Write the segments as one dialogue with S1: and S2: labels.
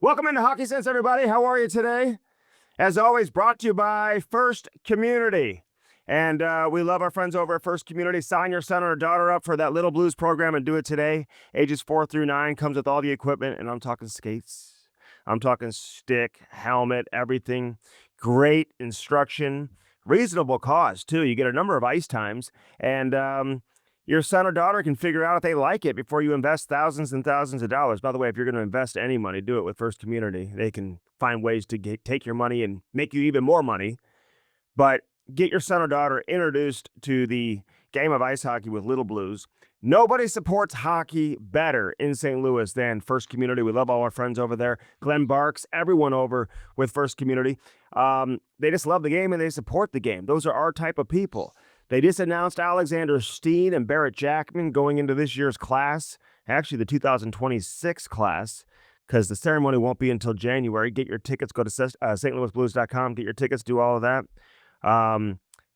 S1: Welcome into Hockey Sense, everybody. How are you today? As always, brought to you by First Community. And we love our friends over at First Community. Sign your son or daughter up for that Little Blues program and do it today. Ages 4 through 9, comes with all the equipment. And I'm talking skates. I'm talking stick, helmet, everything. Great instruction. Reasonable cost, too. You get a number of ice times. And your son or daughter can figure out if they like it before you invest thousands and thousands of dollars. By the way, if you're going to invest any money, do it with First Community. They can find ways to take your money and make you even more money. But get your son or daughter introduced to the game of ice hockey with Little Blues. Nobody supports hockey better in St. Louis than First Community. We love all our friends over there. Glenn Barks, everyone over with First Community. They just love the game and they support the game. Those are our type of people. They just announced Alexander Steen and Barrett Jackman going into this year's class, actually the 2026 class, because the ceremony won't be until January. Get your tickets. Go to stlouisblues.com. Get your tickets. Do all of that.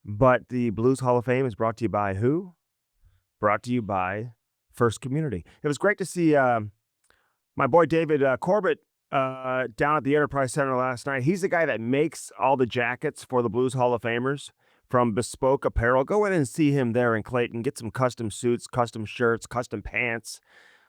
S1: But the Blues Hall of Fame is brought to you by who? Brought to you by First Community. It was great to see my boy David Corbett down at the Enterprise Center last night. He's the guy that makes all the jackets for the Blues Hall of Famers. From Bespoke Apparel. Go in and see him there in Clayton. Get some custom suits, custom shirts, custom pants,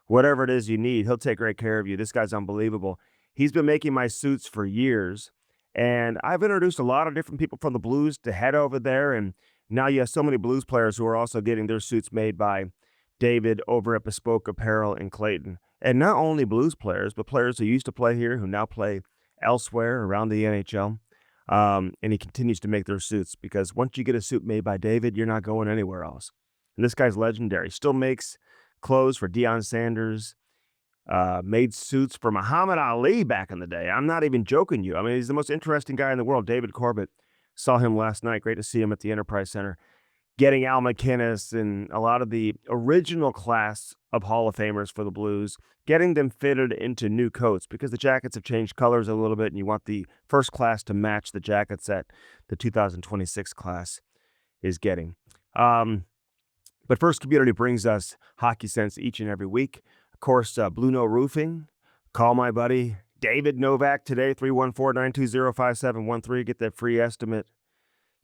S1: whatever it is you need. He'll take great care of you. This guy's unbelievable. He's been making my suits for years, and I've introduced a lot of different people from the Blues to head over there, and now you have so many Blues players who are also getting their suits made by David over at Bespoke Apparel in Clayton. And not only Blues players, but players who used to play here who now play elsewhere around the NHL. And he continues to make their suits because once you get a suit made by David, you're not going anywhere else. And this guy's legendary. Still makes clothes for Deion Sanders, made suits for Muhammad Ali back in the day. I'm not even joking you. I mean, he's the most interesting guy in the world. David Corbett. Saw him last night. Great to see him at the Enterprise Center. Getting Al McInnes and a lot of the original class of Hall of Famers for the Blues, getting them fitted into new coats because the jackets have changed colors a little bit and you want the first class to match the jackets that the 2026 class is getting. But First Community brings us Hockey Sense each and every week. Of course, Blue No Roofing. Call my buddy David Novak today, 314-920-5713. Get that free estimate.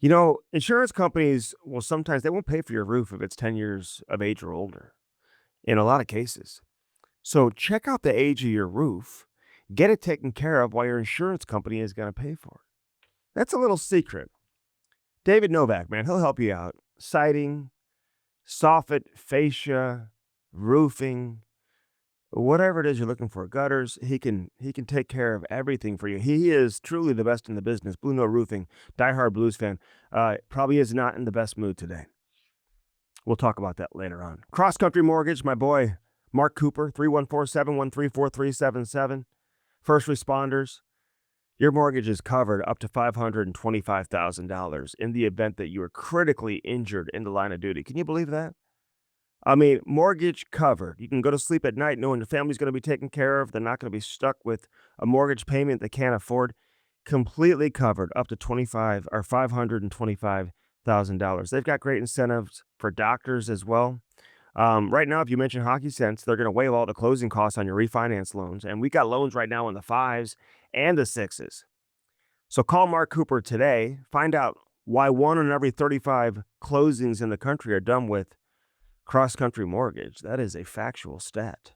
S1: You know, insurance companies will sometimes, they won't pay for your roof if it's 10 years of age or older in a lot of cases. So check out the age of your roof, get it taken care of while your insurance company is going to pay for it. That's a little secret. David Novak, man, he'll help you out. Siding, soffit, fascia, roofing, whatever it is you're looking for, gutters, he can take care of everything for you. He is truly the best in the business. Blue No Roofing, diehard Blues fan, probably is not in the best mood today. We'll talk about that later on. Cross Country Mortgage, my boy Mark Cooper, 314-713-4377. First responders, your mortgage is covered up to $525,000 in the event that you are critically injured in the line of duty. Can you believe that? I mean, mortgage covered. You can go to sleep at night knowing your family's going to be taken care of. They're not going to be stuck with a mortgage payment they can't afford. Completely covered up to $525,000. They've got great incentives for doctors as well. Right now, if you mention Hockey Sense, they're going to waive all the closing costs on your refinance loans. And we got loans right now in the 5s and the 6s. So call Mark Cooper today. Find out why 1 in every 35 closings in the country are done with Cross Country Mortgage. That is a factual stat.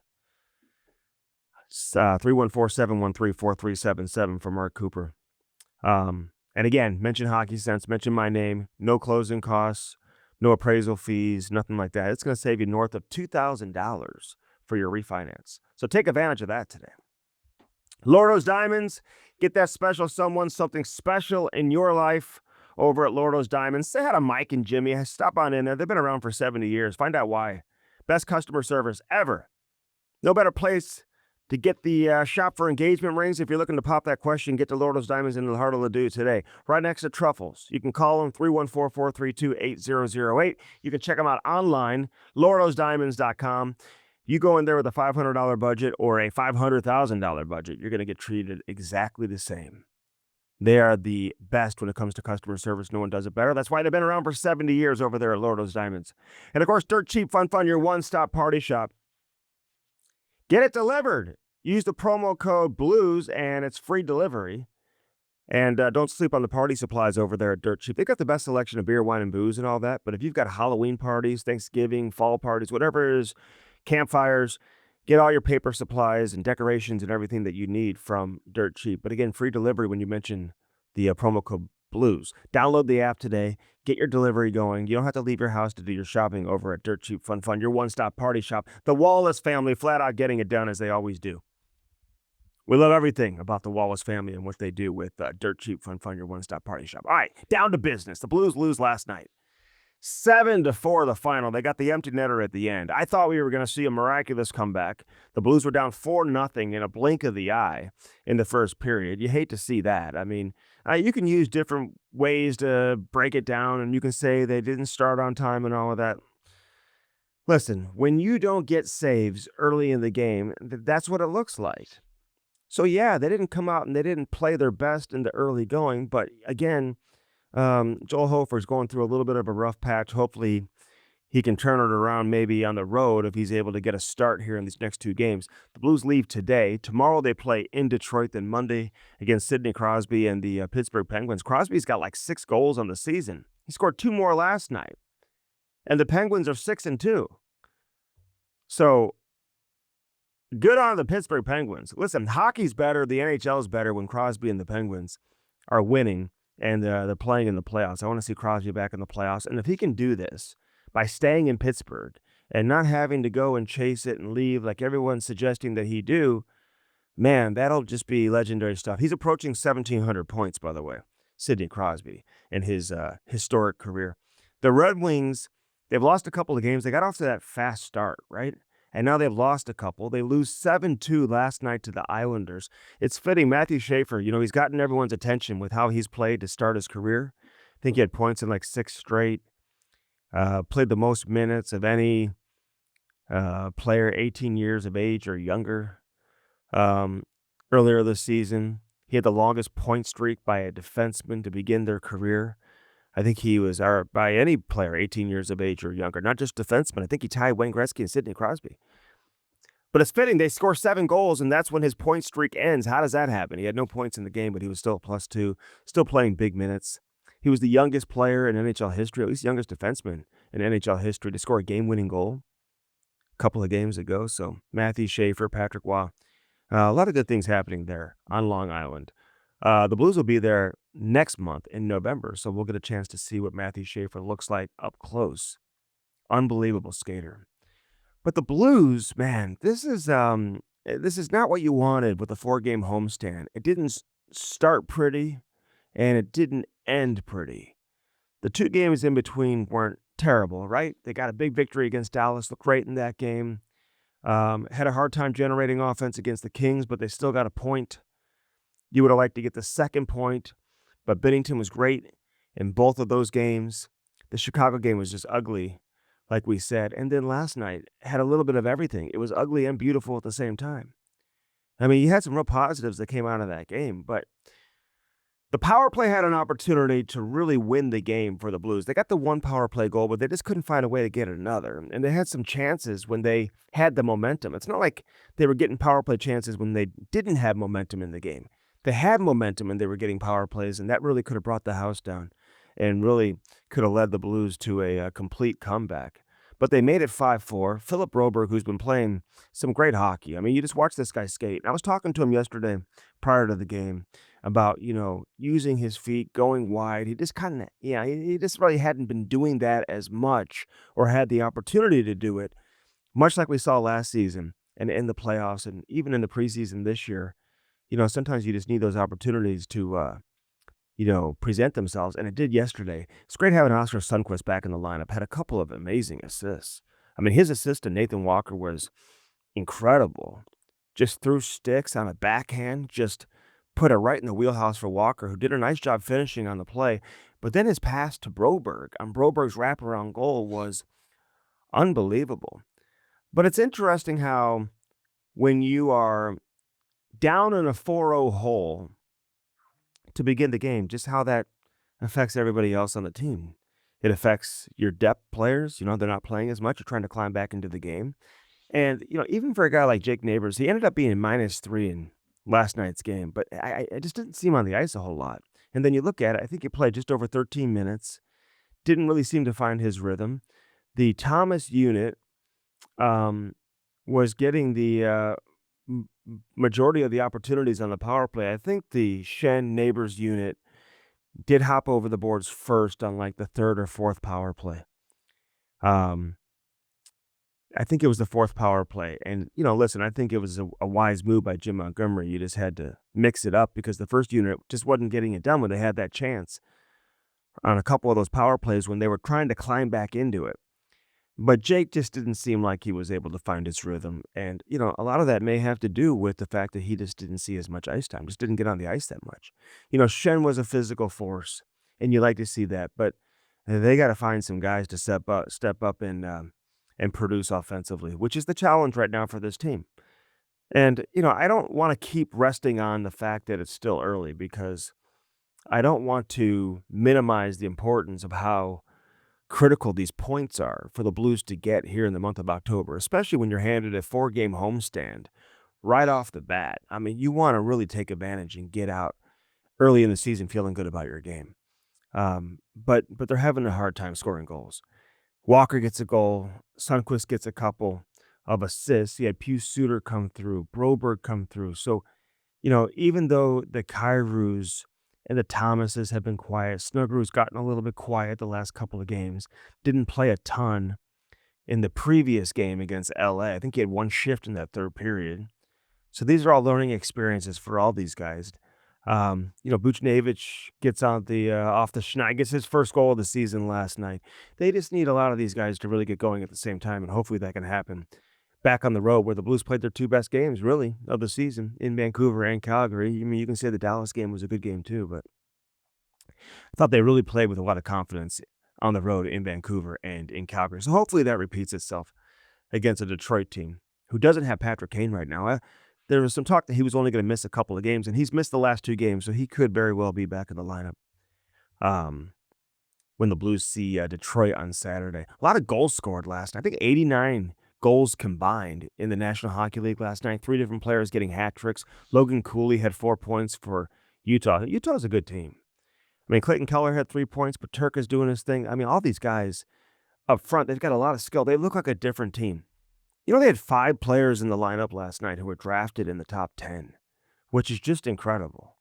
S1: 314-713-4377 for Mark Cooper. And again, mention Hockey Sense, mention my name, no closing costs, no appraisal fees, nothing like that. It's going to save you north of $2,000 for your refinance. So take advantage of that today. Lordo's Diamonds, get that special someone, something special in your life. Over at Lordo's Diamonds. Say hi to Mike and Jimmy. Stop on in there. They've been around for 70 years. Find out why. Best customer service ever. No better place to get the shop for engagement rings. If you're looking to pop that question, get to Lordo's Diamonds in the heart of Ladue today. Right next to Truffles. You can call them 314-432-8008. You can check them out online, lordosdiamonds.com. You go in there with a $500 budget or a $500,000 budget, you're going to get treated exactly the same. They are the best when it comes to customer service. No one does it better. That's why they've been around for 70 years over there at Lordo's Diamonds. And of course, Dirt Cheap Fun, your one-stop party shop. Get it delivered. use the promo code BLUES and it's free delivery. And don't sleep on the party supplies over there at Dirt Cheap. They got the best selection of beer, wine, and booze and all that. But if you've got Halloween parties, Thanksgiving, fall parties, whatever it is, campfires, get all your paper supplies and decorations and everything that you need from Dirt Cheap. But again, free delivery when you mention the promo code BLUES. Download the app today. Get your delivery going. You don't have to leave your house to do your shopping over at Dirt Cheap Fun, your one-stop party shop. The Wallace family flat out getting it done as they always do. We love everything about the Wallace family and what they do with Dirt Cheap Fun, your one-stop party shop. All right, down to business. The Blues lose last night. 7-4 the final. They got the empty netter at the end. I thought we were going to see a miraculous comeback. The Blues were down 4-0 in a blink of the eye in the first period. You hate to see that. I mean, you can use different ways to break it down, and you can say they didn't start on time and all of that. Listen, when you don't get saves early in the game, that's what it looks like. So, yeah, they didn't come out and they didn't play their best in the early going. But, again, Joel Hofer's going through a little bit of a rough patch. Hopefully he can turn it around maybe on the road if he's able to get a start here in these next two games. The Blues leave today. Tomorrow they play in Detroit. Then Monday against Sidney Crosby and the Pittsburgh Penguins. Crosby's got like 6 goals on the season. He scored 2 more last night. And the Penguins are 6-2. So, good on the Pittsburgh Penguins. Listen, hockey's better. The NHL is better when Crosby and the Penguins are winning and they're playing in the playoffs. I want to see Crosby back in the playoffs. And if he can do this by staying in Pittsburgh and not having to go and chase it and leave like everyone's suggesting that he do, man, that'll just be legendary stuff. He's approaching 1,700 points, by the way, Sidney Crosby, in his historic career. The Red Wings, they've lost a couple of games. They got off to that fast start, right? And now they've lost a couple. They lose 7-2 last night to the Islanders. It's fitting. Matthew Schaefer, he's gotten everyone's attention with how he's played to start his career. I think he had points in like 6 straight. Played the most minutes of any player 18 years of age or younger. Earlier this season, he had the longest point streak by a defenseman to begin their career. I think he was, by any player 18 years of age or younger, not just defenseman. I think he tied Wayne Gretzky and Sidney Crosby. But it's fitting. They score 7 goals, and that's when his point streak ends. How does that happen? He had no points in the game, but he was still +2, still playing big minutes. He was the youngest player in NHL history, at least youngest defenseman in NHL history, to score a game-winning goal a couple of games ago. So Matthew Schaefer, Patrick Waugh, a lot of good things happening there on Long Island. The Blues will be there next month in November, so we'll get a chance to see what Matthew Schaefer looks like up close. Unbelievable skater. But the Blues, man, this is not what you wanted with a 4-game homestand. It didn't start pretty, and it didn't end pretty. The 2 games in between weren't terrible, right? They got a big victory against Dallas, looked great in that game. Had a hard time generating offense against the Kings, but they still got a point. You would have liked to get the second point, but Binnington was great in both of those games. The Chicago game was just ugly, like we said. And then last night had a little bit of everything. It was ugly and beautiful at the same time. I mean, you had some real positives that came out of that game, but the power play had an opportunity to really win the game for the Blues. They got the 1 power play goal, but they just couldn't find a way to get another. And they had some chances when they had the momentum. It's not like they were getting power play chances when they didn't have momentum in the game. They had momentum and they were getting power plays, and that really could have brought the house down and really could have led the Blues to a complete comeback. But they made it 5-4. Philip Broberg, who's been playing some great hockey. I mean, you just watch this guy skate. I was talking to him yesterday prior to the game about, using his feet, going wide. He just he just really hadn't been doing that as much or had the opportunity to do it, much like we saw last season and in the playoffs and even in the preseason this year. Sometimes you just need those opportunities to, present themselves, and it did yesterday. It's great having Oscar Sundqvist back in the lineup. Had a couple of amazing assists. I mean, his assist to Nathan Walker was incredible. Just threw sticks on a backhand, just put it right in the wheelhouse for Walker, who did a nice job finishing on the play. But then his pass to Broberg on Broberg's wraparound goal was unbelievable. But it's interesting how when you are down in a 4-0 hole to begin the game, just how that affects everybody else on the team. It affects your depth players. They're not playing as much. You're trying to climb back into the game. And, even for a guy like Jake Neighbors, he ended up being -3 in last night's game, but I just didn't see him on the ice a whole lot. And then you look at it, I think he played just over 13 minutes, didn't really seem to find his rhythm. The Thomas unit um, was getting the majority of the opportunities on the power play. I think the Shen Neighbors unit did hop over the boards first on like the third or fourth power play. Um, I think it was the fourth power play. And, listen, I think it was a wise move by Jim Montgomery. You just had to mix it up because the first unit just wasn't getting it done when they had that chance on a couple of those power plays when they were trying to climb back into it. But Jake just didn't seem like he was able to find his rhythm. And, a lot of that may have to do with the fact that he just didn't see as much ice time, just didn't get on the ice that much. Shen was a physical force, and you like to see that. But they got to find some guys to step up and produce offensively, which is the challenge right now for this team. And, I don't want to keep resting on the fact that it's still early because I don't want to minimize the importance of how critical these points are for the Blues to get here in the month of October, especially when you're handed a 4-game homestand right off the bat. I mean, you want to really take advantage and get out early in the season feeling good about your game. But they're having a hard time scoring goals. Walker gets a goal. Sundqvist gets a couple of assists. He had Pius Suter come through. Broberg come through. So, even though the Kyrous and the Thomases have been quiet, Snuggerud's gotten a little bit quiet the last couple of games. Didn't play a ton in the previous game against LA. I think he had one shift in that third period. So these are all learning experiences for all these guys. Buchnevich gets on the off the schneid, gets his first goal of the season last night. They just need a lot of these guys to really get going at the same time, and hopefully that can happen back on the road where the Blues played their two best games, really, of the season in Vancouver and Calgary. I mean, you can say the Dallas game was a good game too, but I thought they really played with a lot of confidence on the road in Vancouver and in Calgary. So hopefully that repeats itself against a Detroit team who doesn't have Patrick Kane right now. There was some talk that he was only going to miss a couple of games, and he's missed the last 2 games, so he could very well be back in the lineup when the Blues see Detroit on Saturday. A lot of goals scored last night. I think 89 goals combined in the National Hockey League last night. 3 different players getting hat tricks. Logan Cooley had 4 points for Utah. Utah's a good team. I mean, Clayton Keller had 3 points, but Turk is doing his thing. I mean, all these guys up front, they've got a lot of skill. They look like a different team. They had 5 players in the lineup last night who were drafted in the top 10, which is just incredible.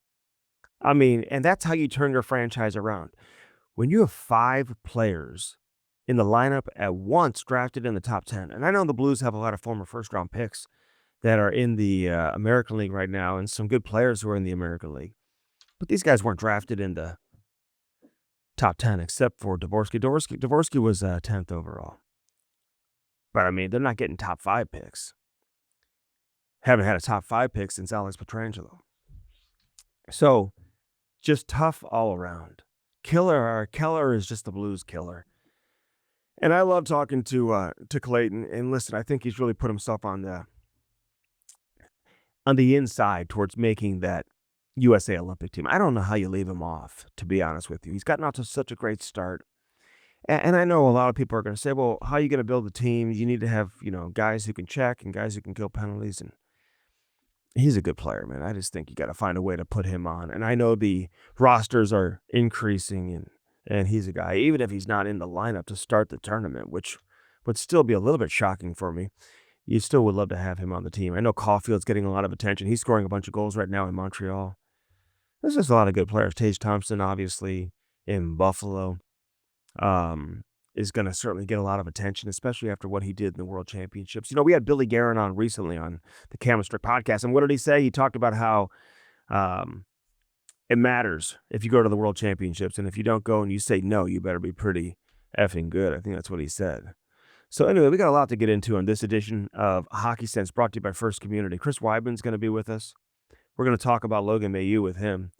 S1: I mean, and that's how you turn your franchise around. When you have 5 players in the lineup at once drafted in the top 10, and I know the Blues have a lot of former first-round picks that are in the American League right now and some good players who are in the American League, but these guys weren't drafted in the top 10 except for Dvorsky. Dvorsky was 10th overall. But, I mean, they're not getting top 5 picks. Haven't had a top 5 pick since Alex Pietrangelo. So, just tough all around. Keller is just the Blues killer. And I love talking to Clayton. And listen, I think he's really put himself on the inside towards making that USA Olympic team. I don't know how you leave him off, to be honest with you. He's gotten out to such a great start. And I know a lot of people are going to say, well, how are you going to build a team? You need to have, guys who can check and guys who can kill penalties. And he's a good player, man. I just think you got to find a way to put him on. And I know the rosters are increasing, and he's a guy, even if he's not in the lineup to start the tournament, which would still be a little bit shocking for me. You still would love to have him on the team. I know Caulfield's getting a lot of attention. He's scoring a bunch of goals right now in Montreal. There's just a lot of good players. Tage Thompson, obviously, in Buffalo. Is going to certainly get a lot of attention, especially after what he did in the World Championships. We had Billy Guerin on recently on the Chemistry podcast, and what did he say? He talked about how it matters if you go to the World Championships, and if you don't go and you say no, you better be pretty effing good. I think that's what he said. So anyway, we got a lot to get into on this edition of Hockey Sense, brought to you by First Community. Chris Wideman's going to be with us. We're going to talk about Logan Mailloux with him.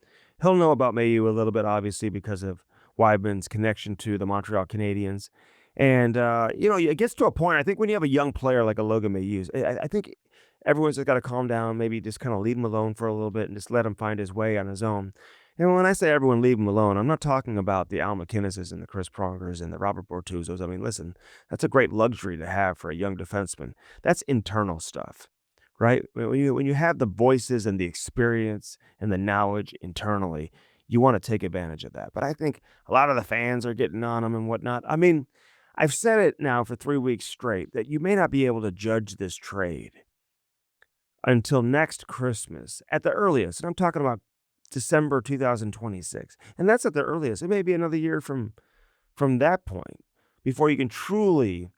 S1: He'll know about Mailloux a little bit, obviously, because of Wideman's connection to the Montreal Canadiens. And, it gets to a point, I think when you have a young player like a Logan Mailloux, I think everyone's got to calm down, maybe just kind of leave him alone for a little bit and just let him find his way on his own. And when I say everyone leave him alone, I'm not talking about the Al McInneses and the Chris Prongers and the Robert Bortuzos. I mean, listen, that's a great luxury to have for a young defenseman. That's internal stuff, right? When you have the voices and the experience and the knowledge internally, you want to take advantage of that. But I think a lot of the fans are getting on him and whatnot. I mean, I've said it now for 3 weeks straight that you may not be able to judge this trade until next Christmas at the earliest. And I'm talking about December 2026. And that's at the earliest. It may be another year from that point before you can truly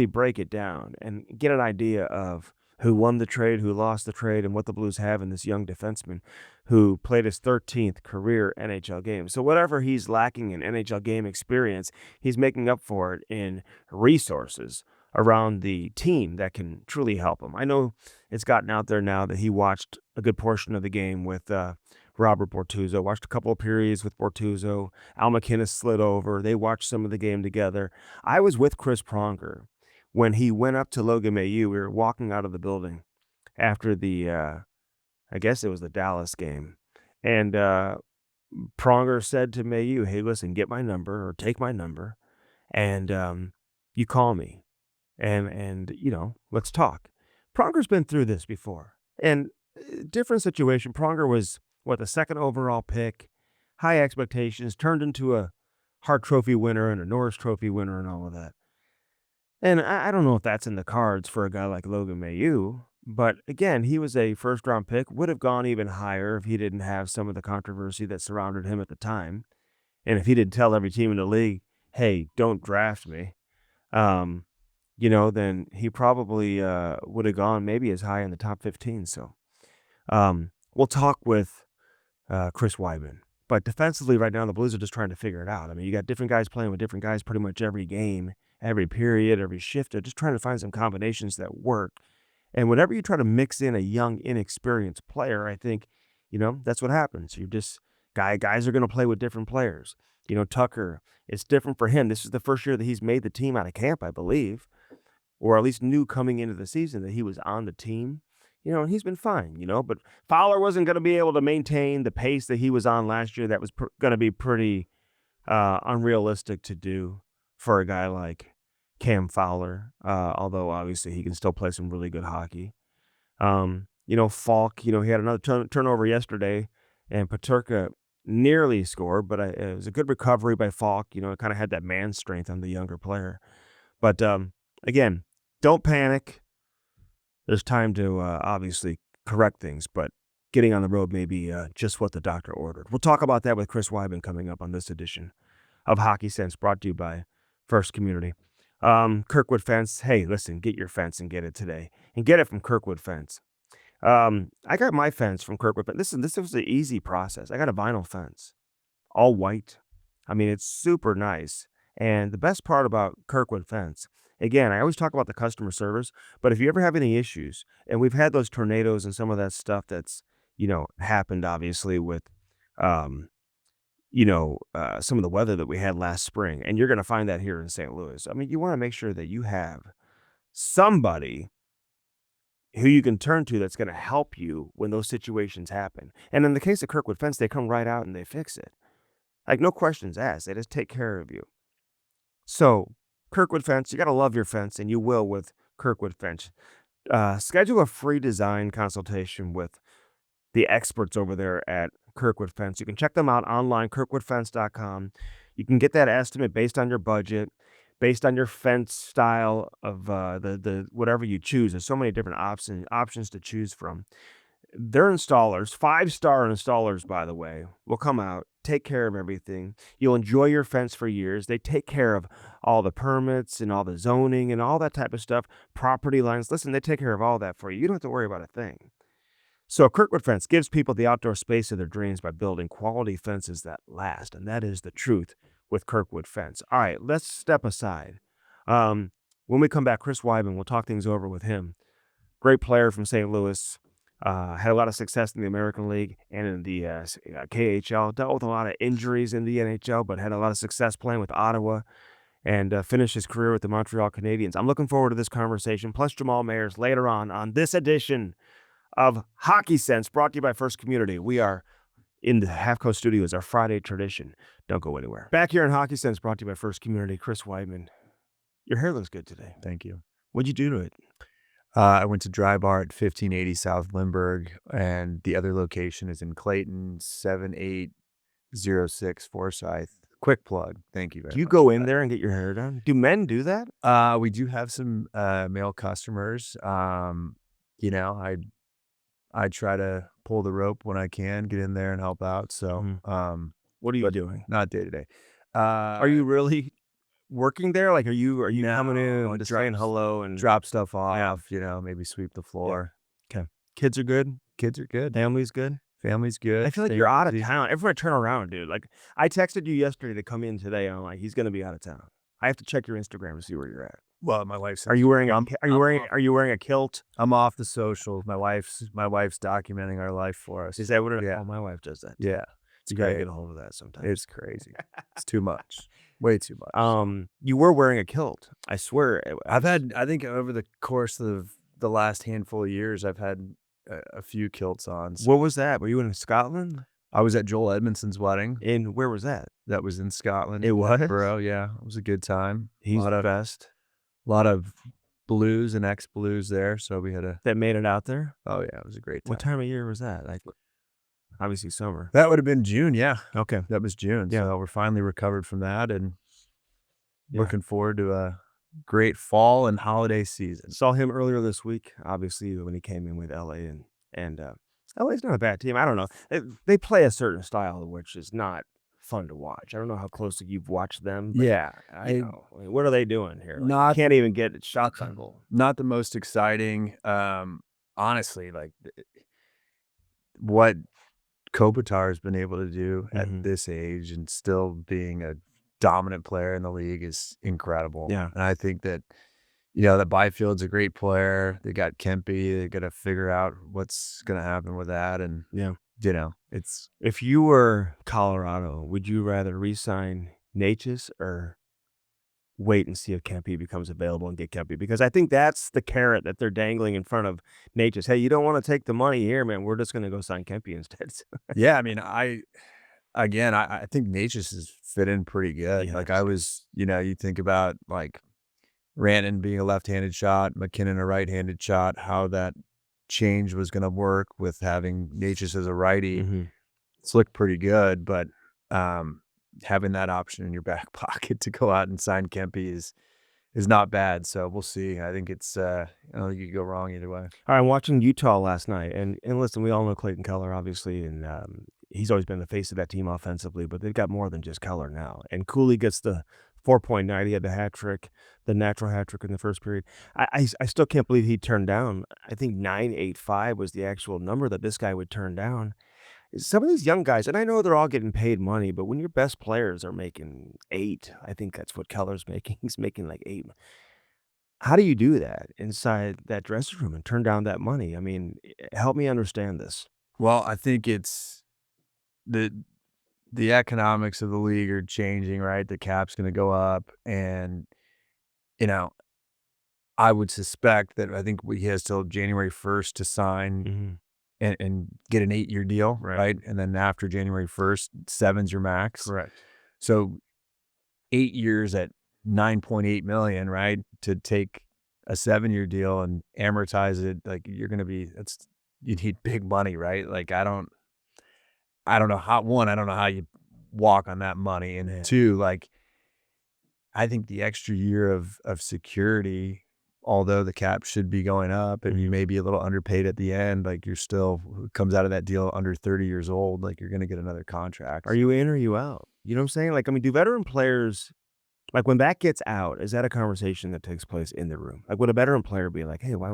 S1: break it down and get an idea of who won the trade, who lost the trade, and what the Blues have in this young defenseman who played his 13th career NHL game. So whatever he's lacking in NHL game experience, he's making up for it in resources around the team that can truly help him. I know it's gotten out there now that he watched a good portion of the game with Robert Bortuzzo, watched a couple of periods with Bortuzzo. Al McInnes slid over. They watched some of the game together. I was with Chris Pronger when he went up to Logan Mailloux. We were walking out of the building after the, I guess it was the Dallas game. And Pronger said to Mailloux, hey, listen, get my number or take my number and you call me and let's talk. Pronger's been through this before. And different situation. Pronger was, the second overall pick, high expectations, turned into a Hart Trophy winner and a Norris Trophy winner and all of that. And I don't know if that's in the cards for a guy like Logan Mailloux, but again, he was a first-round pick, would have gone even higher if he didn't have some of the controversy that surrounded him at the time. And if he didn't tell every team in the league, hey, don't draft me, then he probably would have gone maybe as high in the top 15. So we'll talk with Chris Wideman. But defensively right now, the Blues are just trying to figure it out. I mean, you got different guys playing with different guys pretty much every game, every period, every shift. They're just trying to find some combinations that work. And whenever you try to mix in a young, inexperienced player, I think, that's what happens. You're just, guys are going to play with different players. Tucker, it's different for him. This is the first year that he's made the team out of camp, I believe, or at least knew coming into the season that he was on the team. And he's been fine, but Fowler wasn't going to be able to maintain the pace that he was on last year. That was going to be pretty unrealistic to do for a guy like Cam Fowler, although obviously he can still play some really good hockey. Falk, he had another turnover yesterday, and Peterka nearly scored, but it was a good recovery by Falk. It kind of had that man strength on the younger player. But again, don't panic. There's time to obviously correct things, but getting on the road may be just what the doctor ordered. We'll talk about that with Chris Wideman coming up on this edition of Hockey Sense, brought to you by First Community. Kirkwood Fence. Hey, listen, get your fence and get it today. And get it from Kirkwood Fence. I got my fence from Kirkwood Fence. Listen, this was an easy process. I got a vinyl fence, all white. I mean, it's super nice. And the best part about Kirkwood Fence, again, I always talk about the customer service, but if you ever have any issues, and we've had those tornadoes and some of that stuff that's, happened obviously with, some of the weather that we had last spring, and you're going to find that here in St. Louis. I mean, you want to make sure that you have somebody who you can turn to that's going to help you when those situations happen. And in the case of Kirkwood Fence, they come right out and they fix it. Like, no questions asked. They just take care of you. So, Kirkwood Fence, you got to love your fence, and you will with Kirkwood Fence. Schedule a free design consultation with the experts over there at Kirkwood Fence. You can check them out online, kirkwoodfence.com. You can get that estimate based on your budget, based on your fence style of the whatever you choose. There's so many different options to choose from. They're installers, 5-star installers, by the way, will come out, take care of everything. You'll enjoy your fence for years. They take care of all the permits and all the zoning and all that type of stuff, property lines. Listen, they take care of all that for you. You don't have to worry about a thing. So Kirkwood Fence gives people the outdoor space of their dreams by building quality fences that last, and that is the truth with Kirkwood Fence. All right, let's step aside. When we come back, Chris Wideman, we'll talk things over with him. Great player from St. Louis. Had a lot of success in the American League and in the KHL. Dealt with a lot of injuries in the NHL, but had a lot of success playing with Ottawa and finished his career with the Montreal Canadiens. I'm looking forward to this conversation, plus Jamal Mayers later on this edition of Hockey Sense, brought to you by First Community. We are in the Half Coast Studios, our Friday tradition. Don't go anywhere. Back here in Hockey Sense, brought to you by First Community. Chris Wideman. Your hair looks good today.
S2: Thank you.
S1: What'd you do to it?
S2: I went to Dry Bar at 1580 South Lindbergh, and the other location is in Clayton, 7806 Forsyth. Quick plug. Thank you very much.
S1: Do you go in there and get your hair done? Do men do that?
S2: We do have some male customers. You know, I try to pull the rope when I can, get in there and help out. So,
S1: what are you doing?
S2: Not day to day.
S1: Are you really working there? Like, are you
S2: No,
S1: coming in and just saying hello and
S2: drop stuff off? You know, maybe sweep the floor.
S1: Okay. Kids are good.
S2: Kids are good.
S1: Family's good.
S2: Family's good.
S1: I feel like you're out of town. Everyone turn around, dude. Like, I texted you yesterday to come in today. I'm like, he's gonna be out of town. I have to check your Instagram to see where you're at.
S2: Well, my wife said,
S1: Are you wearing a kilt?
S2: I'm off the socials. My wife's documenting our life for us.
S1: Is that what it is?
S2: Yeah.
S1: Oh, my wife does that.
S2: Yeah.
S1: You gotta get a hold of that sometime.
S2: It's crazy. It's too much. Way too much.
S1: You were wearing a kilt. I swear.
S2: I think over the course of the last handful of years, I've had a few kilts on. So.
S1: What was that? Were you in Scotland?
S2: I was at Joel Edmondson's wedding.
S1: And where was that?
S2: That was in Scotland.
S1: It was?
S2: Bro, yeah. It was a good time.
S1: He's the best.
S2: A lot of blues and ex-blues there, so we had
S1: That made it out there?
S2: Oh, yeah, it was a great time.
S1: What time of year was that? Like, obviously summer.
S2: That would have been June, yeah.
S1: Okay.
S2: That was June.
S1: Yeah.
S2: So we're finally recovered from that and looking forward to a great fall and holiday season.
S1: Saw him earlier this week, obviously, when he came in with LA, and LA's not a bad team. I don't know. They play a certain style, which is not fun to watch. I don't know how closely you've watched them. But,
S2: yeah.
S1: What are they doing here?
S2: Like,
S1: can't even get shots on goal.
S2: Not the most exciting. Honestly, like what Kopitar has been able to do at this age and still being a dominant player in the league is incredible.
S1: Yeah.
S2: And I think that, that Byfield's a great player. They got Kempe. They got to figure out what's going to happen with that. And, it's.
S1: If you were Colorado, would you rather re-sign Natchez or wait and see if Kempe becomes available and get Kempe? Because I think that's the carrot that they're dangling in front of Natchez. Hey, you don't want to take the money here, man. We're just going to go sign Kempe instead.
S2: Yeah, I mean, I think Natchez has fit in pretty good.
S1: Yeah,
S2: like I was, you think about like Rantanen being a left-handed shot, McKinnon a right-handed shot, how that change was going to work with having Natchez as a righty. It's looked pretty good, but having that option in your back pocket to go out and sign Kempe is not bad. So we'll see. I think it's I don't think you could go wrong either way.
S1: All right, I'm watching Utah last night, and listen, we all know Clayton Keller, obviously, and he's always been the face of that team offensively, but they've got more than just Keller now. And Cooley gets the 4-point night. He had the hat trick, the natural hat trick in the first period. I still can't believe he turned down. I think 9.85 was the actual number that this guy would turn down. Some of these young guys, and I know they're all getting paid money, but when your best players are making 8, I think that's what Keller's making. He's making like 8. How do you do that inside that dressing room and turn down that money? I mean, help me understand this.
S2: Well, I think it's the economics of the league are changing, right? The cap's going to go up, and I would suspect that I think he has till January 1st to sign and get an 8-year deal, right? And then after January 1st, 7's your max.
S1: Correct.
S2: So 8 years at $9.8 million, right? To take a 7-year deal and amortize it, like you need big money, right? Like I don't know how you walk on that money. And 2, like I think the extra year of security, although the cap should be going up and you may be a little underpaid at the end, like you're still comes out of that deal under 30 years old, like you're going to get another contract.
S1: Are you in or are you out? You know what I'm saying? Like, I mean, do veteran players, like when that gets out, is that a conversation that takes place in the room? Like would a veteran player be like, hey, why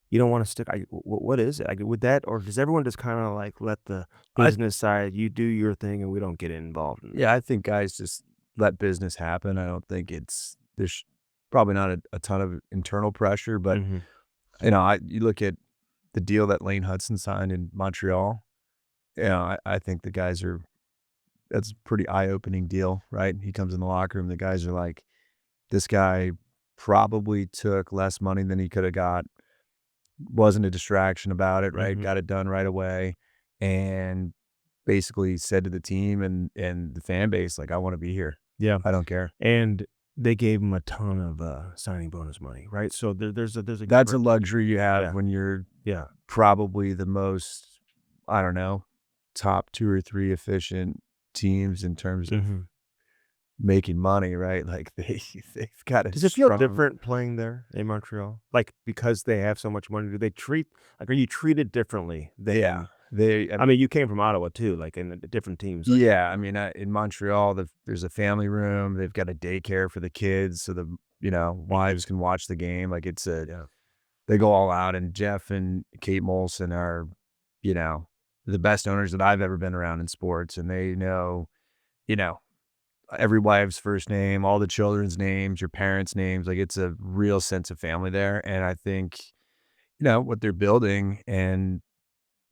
S1: you don't want to stick? What is it? Like would that, or does everyone just kind of like let the business side, you do your thing and we don't get involved in it?
S2: Yeah, I think guys just let business happen. I don't think there's probably not a ton of internal pressure, but you look at the deal that Lane Hudson signed in Montreal. I think the guys that's a pretty eye-opening deal, right? He comes in the locker room, the guys are like, this guy probably took less money than he could have got, wasn't a distraction about it, right? Got it done right away, and basically said to the team and the fan base, like, I want to be here.
S1: Yeah.
S2: I don't care.
S1: And they gave him a ton of signing bonus money, right? So there's a
S2: That's a luxury you have
S1: Yeah.
S2: when you're
S1: yeah.
S2: probably the most, I don't know, top 2 or 3 efficient teams in terms of making money, right? Like they've got a
S1: Does it feel
S2: strong-
S1: different playing there in Montreal? Like because they have so much money, do they treat are you treated differently?
S2: Yeah. They
S1: I mean, you came from Ottawa too, like in the different teams. Like,
S2: yeah, I mean, in Montreal, there's a family room. They've got a daycare for the kids, so the wives can watch the game. Like it's they go all out. And Jeff and Kate Molson are, the best owners that I've ever been around in sports, and they know, every wife's first name, all the children's names, your parents' names. Like it's a real sense of family there, and I think, what they're building and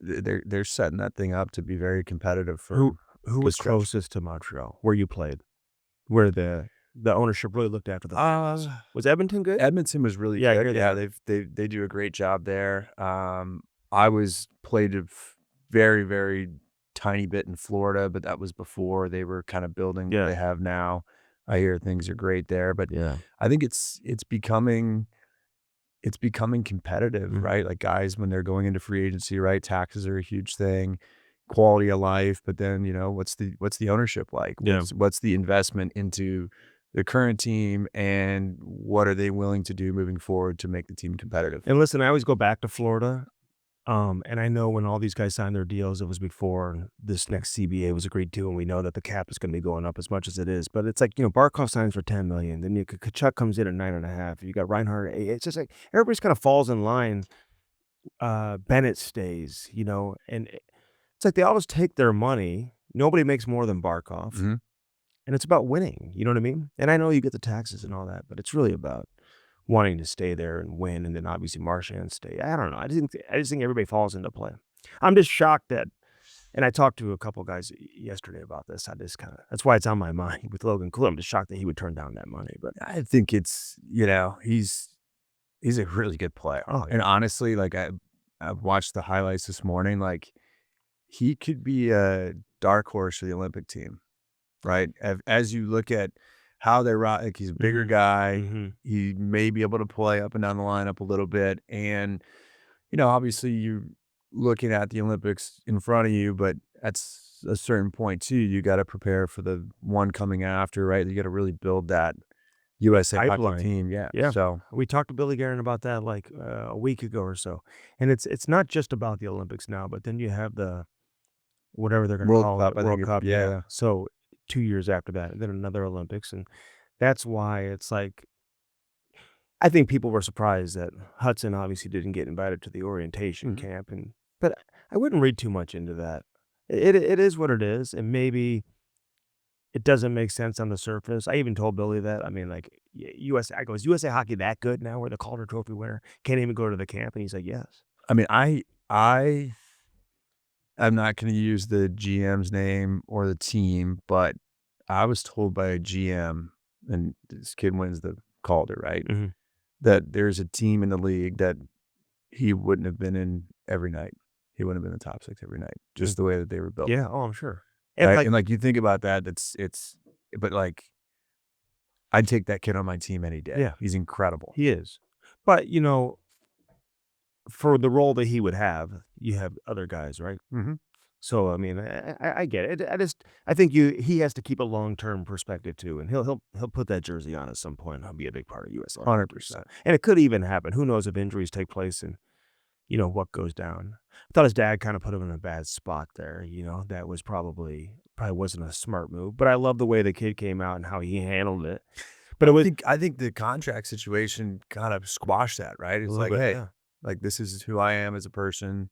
S2: they're setting that thing up to be very competitive for
S1: who was
S2: stretch.
S1: closest to Montreal where you played? Where the ownership really looked after the fans? Was Edmonton good?
S2: Edmonton was really
S1: Yeah, I
S2: good.
S1: hear
S2: Yeah,
S1: that.
S2: they do a great job there. I played a very, very tiny bit in Florida, but that was before they were kind of building what they have now. I hear things are great there, but I think it's becoming competitive, right? Like guys, when they're going into free agency, right? Taxes are a huge thing, quality of life, but then, what's the ownership like? What's the investment into the current team, and what are they willing to do moving forward to make the team competitive?
S1: And listen, I always go back to Florida. And I know when all these guys signed their deals, it was before this next CBA was agreed to, and we know that the cap is going to be going up as much as it is. But it's like, Barkov signs for $10 million, then Kachuk comes in at $9.5. You got Reinhardt at $8. It's just like everybody's kind of falls in line. Bennett stays, and it's like they always take their money. Nobody makes more than Barkov, and it's about winning. You know what I mean? And I know you get the taxes and all that, but it's really about wanting to stay there and win, and then obviously Marchand stay. I don't know. I just think everybody falls into play. I'm just shocked that, and I talked to a couple guys yesterday about this. That's why it's on my mind with Logan Cool. I'm just shocked that he would turn down that money. But
S2: I think it's, he's a really good player.
S1: Oh, yeah.
S2: And honestly, like I watched the highlights this morning. Like he could be a dark horse for the Olympic team, right? As you look at how they rock, like he's a bigger guy. He may be able to play up and down the lineup a little bit. And, obviously you're looking at the Olympics in front of you, but at a certain point too, you got to prepare for the one coming after, right? You got to really build that USA
S1: pipeline.
S2: hockey team. Yeah.
S1: So we talked to Billy Guerin about that like a week ago or so. And it's not just about the Olympics now, but then you have the whatever they're going to call it, World Cup.
S2: Yeah.
S1: So 2 years after that, and then another Olympics. And that's why it's like, I think people were surprised that Hudson obviously didn't get invited to the orientation camp. But I wouldn't read too much into that. It is what it is. And maybe it doesn't make sense on the surface. I even told Billy that. I mean, like, is USA hockey that good now? We're the Calder Trophy winner. Can't even go to the camp. And he's like, yes.
S2: I mean, I'm not going to use the GM's name or the team, but I was told by a GM, and this kid wins the Calder, right? That there's a team in the league that he wouldn't have been in every night. He wouldn't have been in the top 6 every night, just the way that they were built.
S1: Yeah. Oh, I'm sure.
S2: And, right? And like you think about that, but like I'd take that kid on my team any day.
S1: Yeah.
S2: He's incredible.
S1: He is. But, for the role that he would have, you have other guys, right? So I mean, I get it. I think he has to keep a long-term perspective too, and he'll put that jersey on at some point. And he'll be a big part of US.
S2: 100%.
S1: And it could even happen. Who knows if injuries take place and what goes down. I thought his dad kind of put him in a bad spot there. That was probably wasn't a smart move. But I love the way the kid came out and how he handled it. But
S2: I think the contract situation kind of squashed that, right? It's like, hey. Like, this is who I am as a person.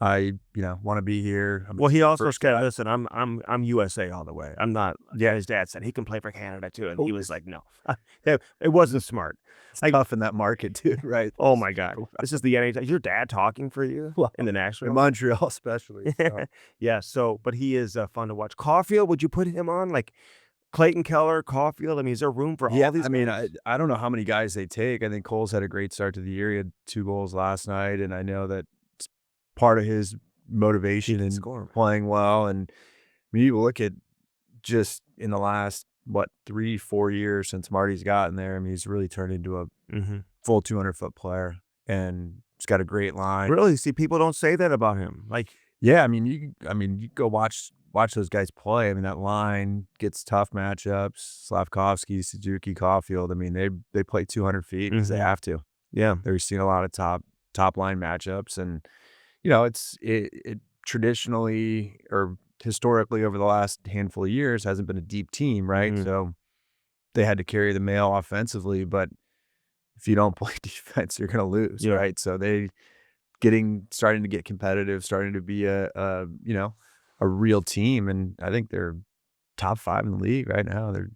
S2: I, want to be here.
S1: Well, he also said, listen, I'm USA all the way. I'm not. Yeah, his dad said he can play for Canada too, and he was like, no, it wasn't smart.
S2: It's tough in that market too, right?
S1: Oh my God, this is the NHL. Is your dad talking for you in the national?
S2: In Montreal, especially. So.
S1: Yeah. So, but he is fun to watch. Caulfield, would you put him on like Clayton Keller, Caulfield? I mean, is there room for all these?
S2: I mean, I don't know how many guys they take. I think Cole's had a great start to the year. He had 2 goals last night, and I know that part of his motivation
S1: He can
S2: and
S1: score.
S2: playing well. And I mean, you look at just in the last, 3-4 years since Marty's gotten there, I mean, he's really turned into a
S1: Mm-hmm.
S2: full 200-foot player, and he's got a great line.
S1: Really? See, people don't say that about him. Like,
S2: Yeah, I mean, you go watch those guys play. I mean, that line gets tough matchups. Slavkovsky, Suzuki, Caulfield. I mean, they play 200 feet because they
S1: Mhm.
S2: have to.
S1: Yeah.
S2: They're seeing a lot of top line matchups, and it traditionally or historically over the last handful of years hasn't been a deep team, right?
S1: Mhm.
S2: So they had to carry the mail offensively, but if you don't play defense, you're going to lose,
S1: Yeah.
S2: right? So they starting to get competitive, starting to be a real team, and I think they're top 5 in the league right now. They're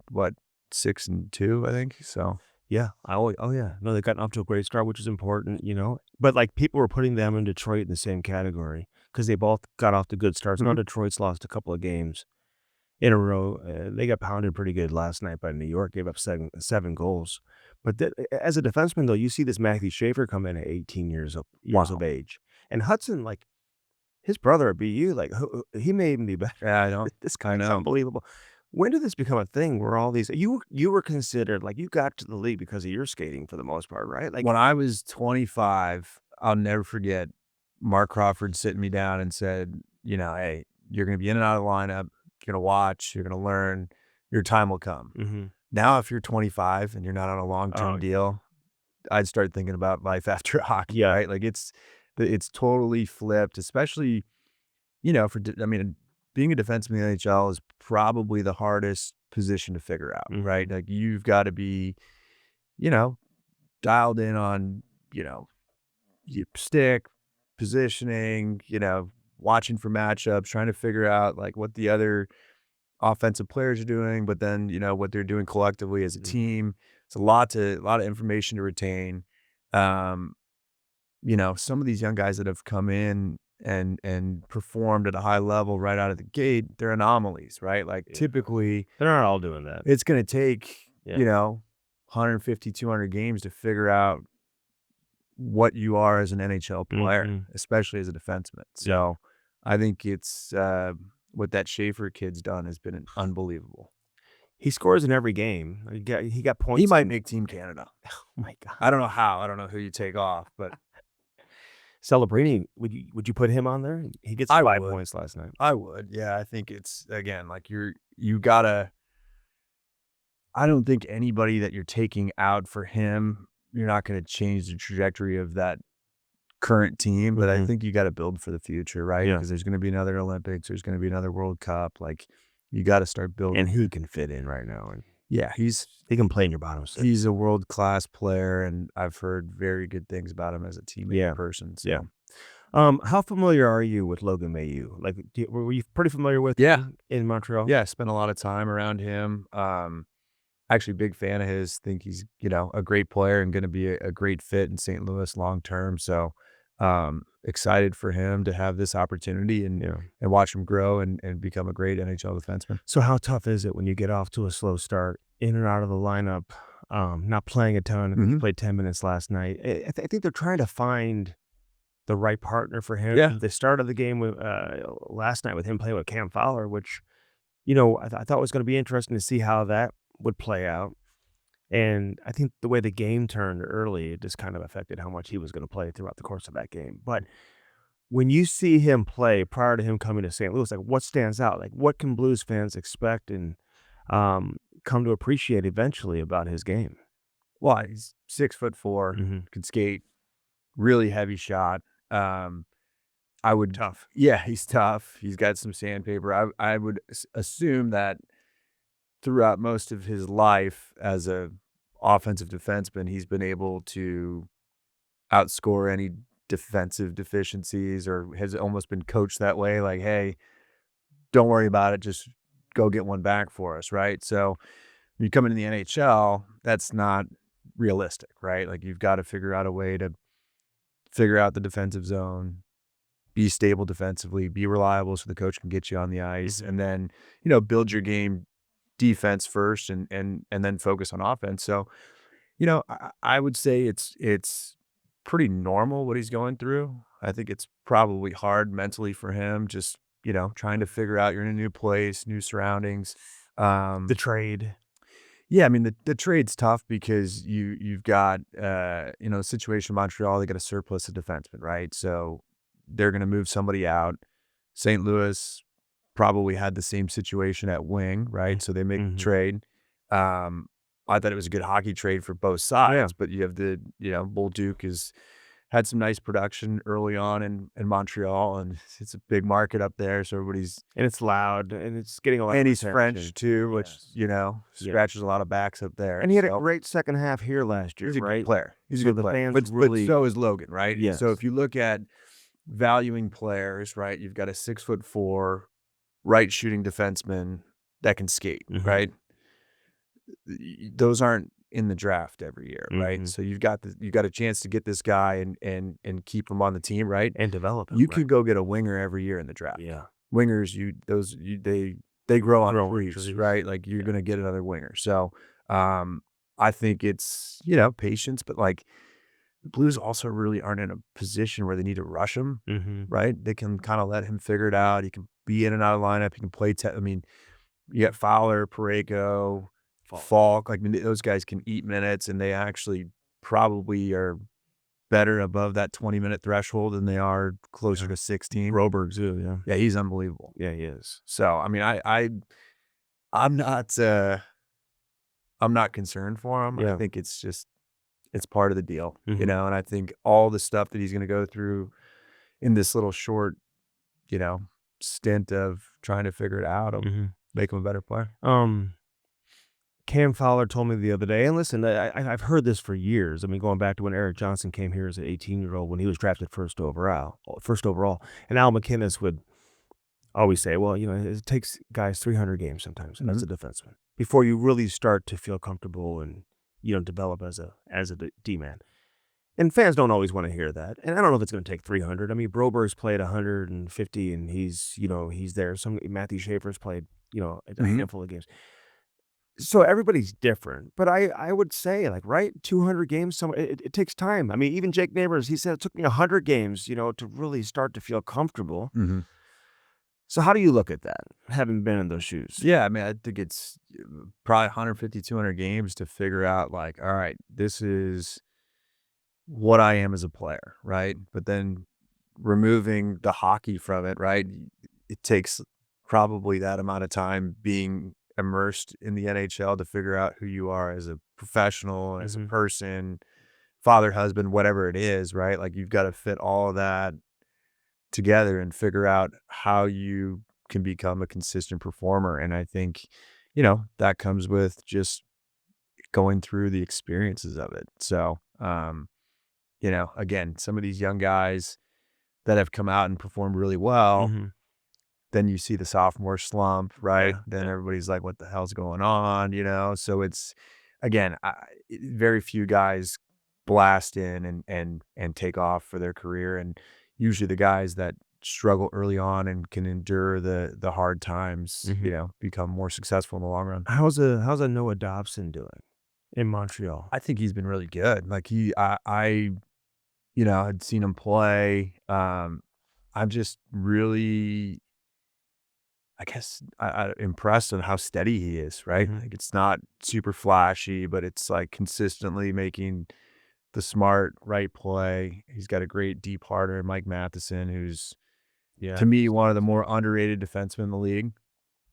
S2: 6-2, I think. So
S1: Yeah. Oh, yeah. No, they got off to a great start, which is important, But, like, people were putting them and Detroit in the same category because they both got off to good starts. Now
S2: Mhm.
S1: Detroit's lost a couple of games in a row. They got pounded pretty good last night by New York, gave up seven goals. But as a defenseman, though, you see this Matthew Schaefer come in at 18 years
S2: Wow.
S1: of age. And Hudson, like, his brother at BU, like, he may even be better.
S2: Yeah, I know.
S1: This
S2: I
S1: guy's
S2: know.
S1: unbelievable. When did this become a thing where all these you were considered like you got to the league because of your skating for the most part, right? Like,
S2: When I was 25, I'll never forget Mark Crawford sitting me down and said, "Hey, you're going to be in and out of the lineup. You're going to watch. You're going to learn. Your time will come."
S1: mhm.
S2: Now, if you're 25 and you're not on a
S1: Oh,
S2: long-term deal, I'd start thinking about life after hockey,
S1: yeah.
S2: right? Like it's totally flipped, especially, I mean, being a defenseman in the NHL is probably the hardest position to figure out, right?
S1: Mhm.
S2: Like you've got to be, you know, dialed in on, you know, your stick, positioning, watching for matchups, trying to figure out like what the other offensive players are doing, but then, what they're doing collectively as a
S1: Mhm.
S2: team. It's a lot of information to retain. Um, some of these young guys that have come in and performed at a high level right out of the gate, they're anomalies, right? Like
S1: Yeah.
S2: typically
S1: They're not all doing that.
S2: it's going to take,
S1: Yeah.
S2: 150, 200 games to figure out what you are as an NHL player,
S1: Mhm.
S2: especially as a defenseman.
S1: Yeah.
S2: So I think it's what that Schaefer kid's done has been unbelievable.
S1: He scores in every game. He got
S2: He
S1: points
S2: might
S1: in
S2: make Team Canada.
S1: oh my god.
S2: I don't know how. I don't know who you take off, but
S1: Celebrini, would you put him on there? He gets
S2: I
S1: 5
S2: would.
S1: points last night.
S2: I would. Yeah, I think it's again like you gotta. I don't think anybody that you're taking out for him, you're not going to change the trajectory of that current team, but I
S1: Mhm.
S2: think you got to build for the future, right?
S1: Yeah.
S2: Because there's going to be another Olympics, there's going to be another World Cup. Like you got to start building.
S1: And he can fit in right now, and
S2: Yeah,
S1: he can play in your bottom six.
S2: he's a world class player, and I've heard very good things about him as a teammate
S1: Yeah.
S2: in person. So
S1: Yeah. How familiar are you with Logan Mailloux? Like, were you pretty familiar with
S2: yeah,
S1: him in Montreal?
S2: yeah, spent a lot of time around him. Actually, big fan of his. Think he's a great player and going to be a great fit in St. Louis long term. So excited for him to have this opportunity and
S1: Yeah.
S2: and watch him grow and become a great NHL defenseman.
S1: So how tough is it when you get off to a slow start, in and out of the lineup, not playing a ton? He
S2: Mhm.
S1: played 10 minutes last night. I think they're trying to find the right partner for him.
S2: Yeah.
S1: They started the game with last night with him playing with Cam Fowler, which I thought was going to be interesting to see how that would play out. And I think the way the game turned early, it just kind of affected how much he was going to play throughout the course of that game. But when you see him play prior to him coming to St. Louis, like what stands out? Like what can Blues fans expect and come to appreciate eventually about his game?
S2: Well, he's 6'4",
S1: Mhm.
S2: can skate, really heavy shot. I would,
S1: Tough.
S2: yeah, he's tough. He's got some sandpaper. I would assume that throughout most of his life as a offensive defenseman, he's been able to outscore any defensive deficiencies or has almost been coached that way. Like, hey, don't worry about it. Just go get one back for us, right? So when you come into the NHL, that's not realistic, right? Like you've got to figure out a way to figure out the defensive zone, be stable defensively, be reliable so the coach can get you on the ice,
S1: Mhm.
S2: and then, build your game defense first and then focus on offense. So, I would say it's pretty normal what he's going through. I think it's probably hard mentally for him, just, trying to figure out you're in a new place, new surroundings.
S1: The trade.
S2: Yeah, I mean, the trade's tough because you've got, the situation in Montreal, they got a surplus of defensemen, right? So they're going to move somebody out. St. Louis probably had the same situation at wing, right? So they make the trade. I thought it was a good hockey trade for both sides, but you have Bolduc has had some nice production early on in Montreal, and it's a big market up there, so everybody's
S1: And it's loud, and it's getting a lot
S2: and
S1: of
S2: he's
S1: attention.
S2: French too, which scratches a lot of backs up there.
S1: And he had a great second half here last year,
S2: He's a
S1: right?
S2: good player. He's a
S1: So
S2: good
S1: the
S2: player.
S1: fans
S2: But
S1: really
S2: so is Logan, right?
S1: Yes.
S2: So if you look at valuing players, right, you've got a 6'4" right shooting defenseman that can skate, right? Those aren't in the draft every year, right? So you've got a chance to get this guy and keep him on the team, right?
S1: and develop him.
S2: You could go get a winger every year in the draft.
S1: Yeah.
S2: Wingers, they grow on
S1: Grow on
S2: trees,
S1: trees.
S2: right? Like you're gonna get another winger. So I think it's patience, but like the Blues also really aren't in a position where they need to rush him, right? They can kind of let him figure it out. He can be in and out of lineup. He can play. I mean, you got Fowler, Parayko, Falk. Like those guys can eat minutes, and they actually probably are better above that 20-minute threshold than they are closer to 16.
S1: Broberg too,
S2: Yeah, he's unbelievable.
S1: yeah, he is.
S2: So I mean, I'm not concerned for him.
S1: Yeah.
S2: I think it's part of the deal, and I think all the stuff that he's going to go through in this little short, stint of trying to figure it out will make him a better player.
S1: Cam Fowler told me the other day, and listen, I've heard this for years. I mean, going back to when Eric Johnson came here as an 18-year-old when he was drafted first overall, and Al McInnes would always say, well, it takes guys 300 games sometimes as a defenseman before you really start to feel comfortable and develop as a D-man. And fans don't always want to hear that. And I don't know if it's going to take 300. I mean, Broberg's played 150, and he's there. Matthew Schaefer's played a handful of games. So everybody's different, but I would say, like, right, 200 games, it takes time. I mean, even Jake Neighbors, he said it took me 100 games, to really start to feel comfortable. So how do you look at that, having been in those shoes?
S2: Yeah, I mean, I think it's probably 150, 200 games to figure out, like, all right, this is what I am as a player, right? But then removing the hockey from it, right? It takes probably that amount of time being immersed in the NHL to figure out who you are as a professional, as a person, father, husband, whatever it is, right? Like you've got to fit all of that together and figure out how you can become a consistent performer. And I think, that comes with just going through the experiences of it. So, again, some of these young guys that have come out and performed really well, then you see the sophomore slump, right? Then everybody's like, what the hell's going on? So it's, again, very few guys blast in and take off for their career. And usually the guys that struggle early on and can endure the hard times, become more successful in the long run.
S1: How's a Noah Dobson doing in Montreal?
S2: I think he's been really good. Like I had seen him play. I'm just really, I guess, impressed on how steady he is, right? Like it's not super flashy, but it's like consistently making the smart right play. He's got a great deep partner, Mike Matheson, who's to me one of the more underrated defensemen in the league.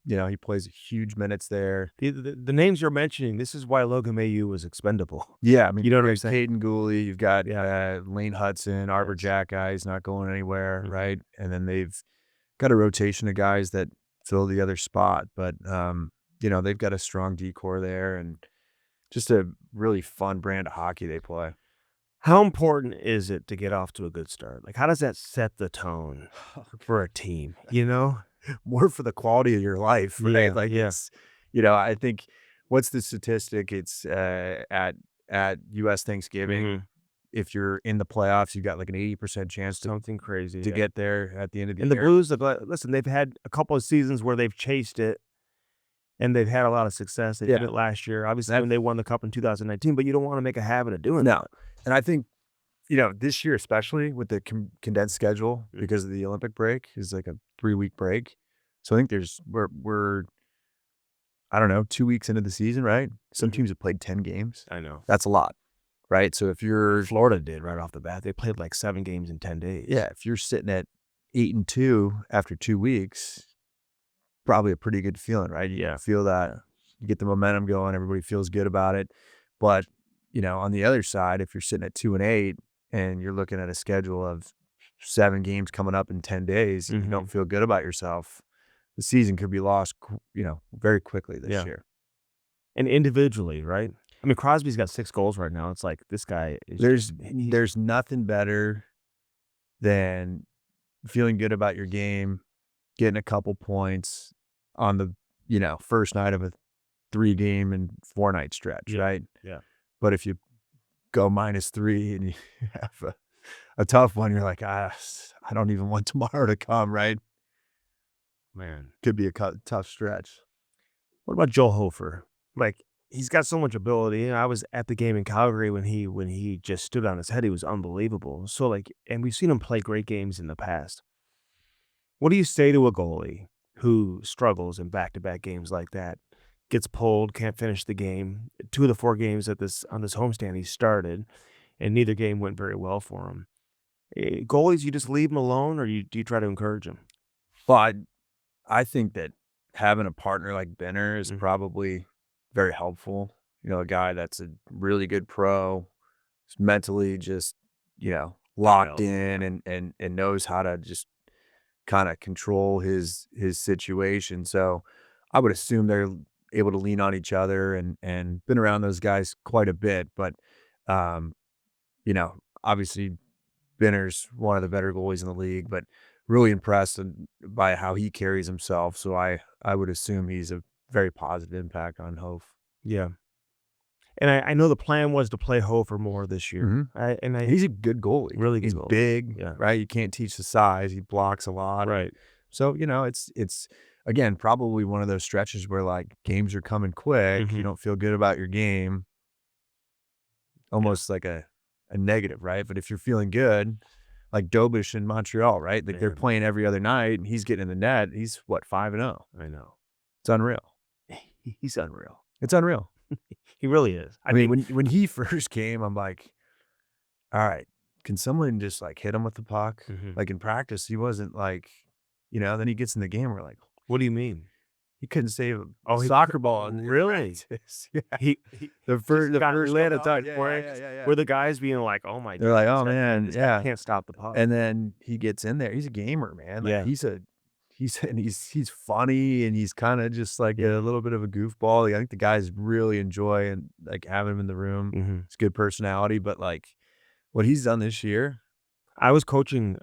S2: He plays huge minutes there.
S1: The names you're mentioning, this is why Logan Mailloux was expendable.
S2: Yeah, I mean,
S1: you know what I'm saying?
S2: Hayden Gooley, you've got Lane Hudson, Arbor Jack guys not going anywhere, right? And then they've got a rotation of guys that fill the other spot, but they've got a strong decor there and just a really fun brand of hockey they play.
S1: How important is it to get off to a good start? Like, how does that set the tone for a team?
S2: More for the quality of your life, right?
S1: Yeah,
S2: like it's, I think what's the statistic? It's at U.S. Thanksgiving. If you're in the playoffs, you've got like an 80% chance
S1: something crazy
S2: to get there at the end of the
S1: year. And the Blues, listen, they've had a couple of seasons where they've chased it, and they've had a lot of success. They did it last year, obviously, when they won the Cup in 2019. But you don't want to make a habit of doing that.
S2: And I think this year, especially with the condensed schedule
S1: Mm.
S2: because of the Olympic break, is like a 3-week break. So I think we're I don't know, 2 weeks into the season, right? Some
S1: Mhm.
S2: teams have played 10 games.
S1: I know.
S2: That's a lot, right? So if you're
S1: Florida did right off the bat. They played like 7 games in 10 days.
S2: if you're sitting at 8-2 after 2 weeks, probably a pretty good feeling, right? You
S1: Yeah.
S2: feel that you get the momentum going, everybody feels good about it. But, on the other side, if you're sitting at 2-8 and you're looking at a schedule of 7 games coming up in 10 days, and you don't feel good about yourself, the season could be lost, very quickly this
S1: Yeah.
S2: year.
S1: And individually, right? I mean, Crosby's got 6 goals right now. It's like this guy is
S2: There's nothing better than feeling good about your game, getting a couple points on the, first night of a 3-game and 4-night stretch, right?
S1: Yeah.
S2: But if you go -3 and you have a tough one, you're like, I don't even want tomorrow to come, right?
S1: Man.
S2: Could be a tough stretch.
S1: What about Joel Hofer? Like, he's got so much ability. I was at the game in Calgary when he just stood on his head. He was unbelievable. So, like, and we've seen him play great games in the past. What do you say to a goalie who struggles in back-to-back games like that, gets pulled, can't finish the game? 2 of the 4 games on this homestand he started, and neither game went very well for him. Goalies, you just leave him alone, or do you try to encourage him?
S2: But I think that having a partner like Benner is
S1: Mhm.
S2: probably very helpful. A guy that's a really good pro, is mentally just, locked in and knows how to just kind of control his situation. So I would assume they're able to lean on each other and been around those guys quite a bit. But um, obviously Benner's one of the better goalies in the league, but really impressed by how he carries himself. So I would assume he's a very positive impact on Hof.
S1: Yeah. And I know the plan was to play Hofer more this year.
S2: Mm-hmm. He's a good goalie.
S1: Really good
S2: He's
S1: goalie.
S2: big,
S1: Yeah.
S2: right? You can't teach the size. He blocks a lot.
S1: Right.
S2: So, it's again, probably one of those stretches where like games are coming quick.
S1: Mhm.
S2: You don't feel good about your game. Almost like a negative, right? But if you're feeling good, like Dobish in Montreal, right? Like they're
S1: Man.
S2: playing every other night and he's getting in the net. He's what, 5-0.
S1: I know.
S2: It's unreal.
S1: He's unreal.
S2: It's unreal.
S1: He really is.
S2: I mean, when he first came, I'm like, all right, can someone just like hit him with the puck?
S1: Mhm.
S2: Like in practice, he wasn't like, then he gets in the game. We're like,
S1: What do you mean?
S2: he couldn't save
S1: Oh,
S2: a
S1: he-
S2: soccer ball. in
S1: Really?
S2: practice. Yeah.
S1: He
S2: The first
S1: land
S2: couple-
S1: attack
S2: yeah,
S1: breaks
S2: yeah.
S1: where the guys being like, "Oh my!"
S2: They're like,
S1: goodness,
S2: oh man,
S1: this guy
S2: yeah.
S1: can't stop the puck.
S2: And then he gets in there. He's a gamer, man. Like
S1: Yeah.
S2: he's funny and he's kind of just like
S1: Yeah.
S2: a little bit of a goofball. Like, I think the guys really enjoy and like having him in the room.
S1: Mhm.
S2: It's good personality, but like what he's done this year.
S1: I was coaching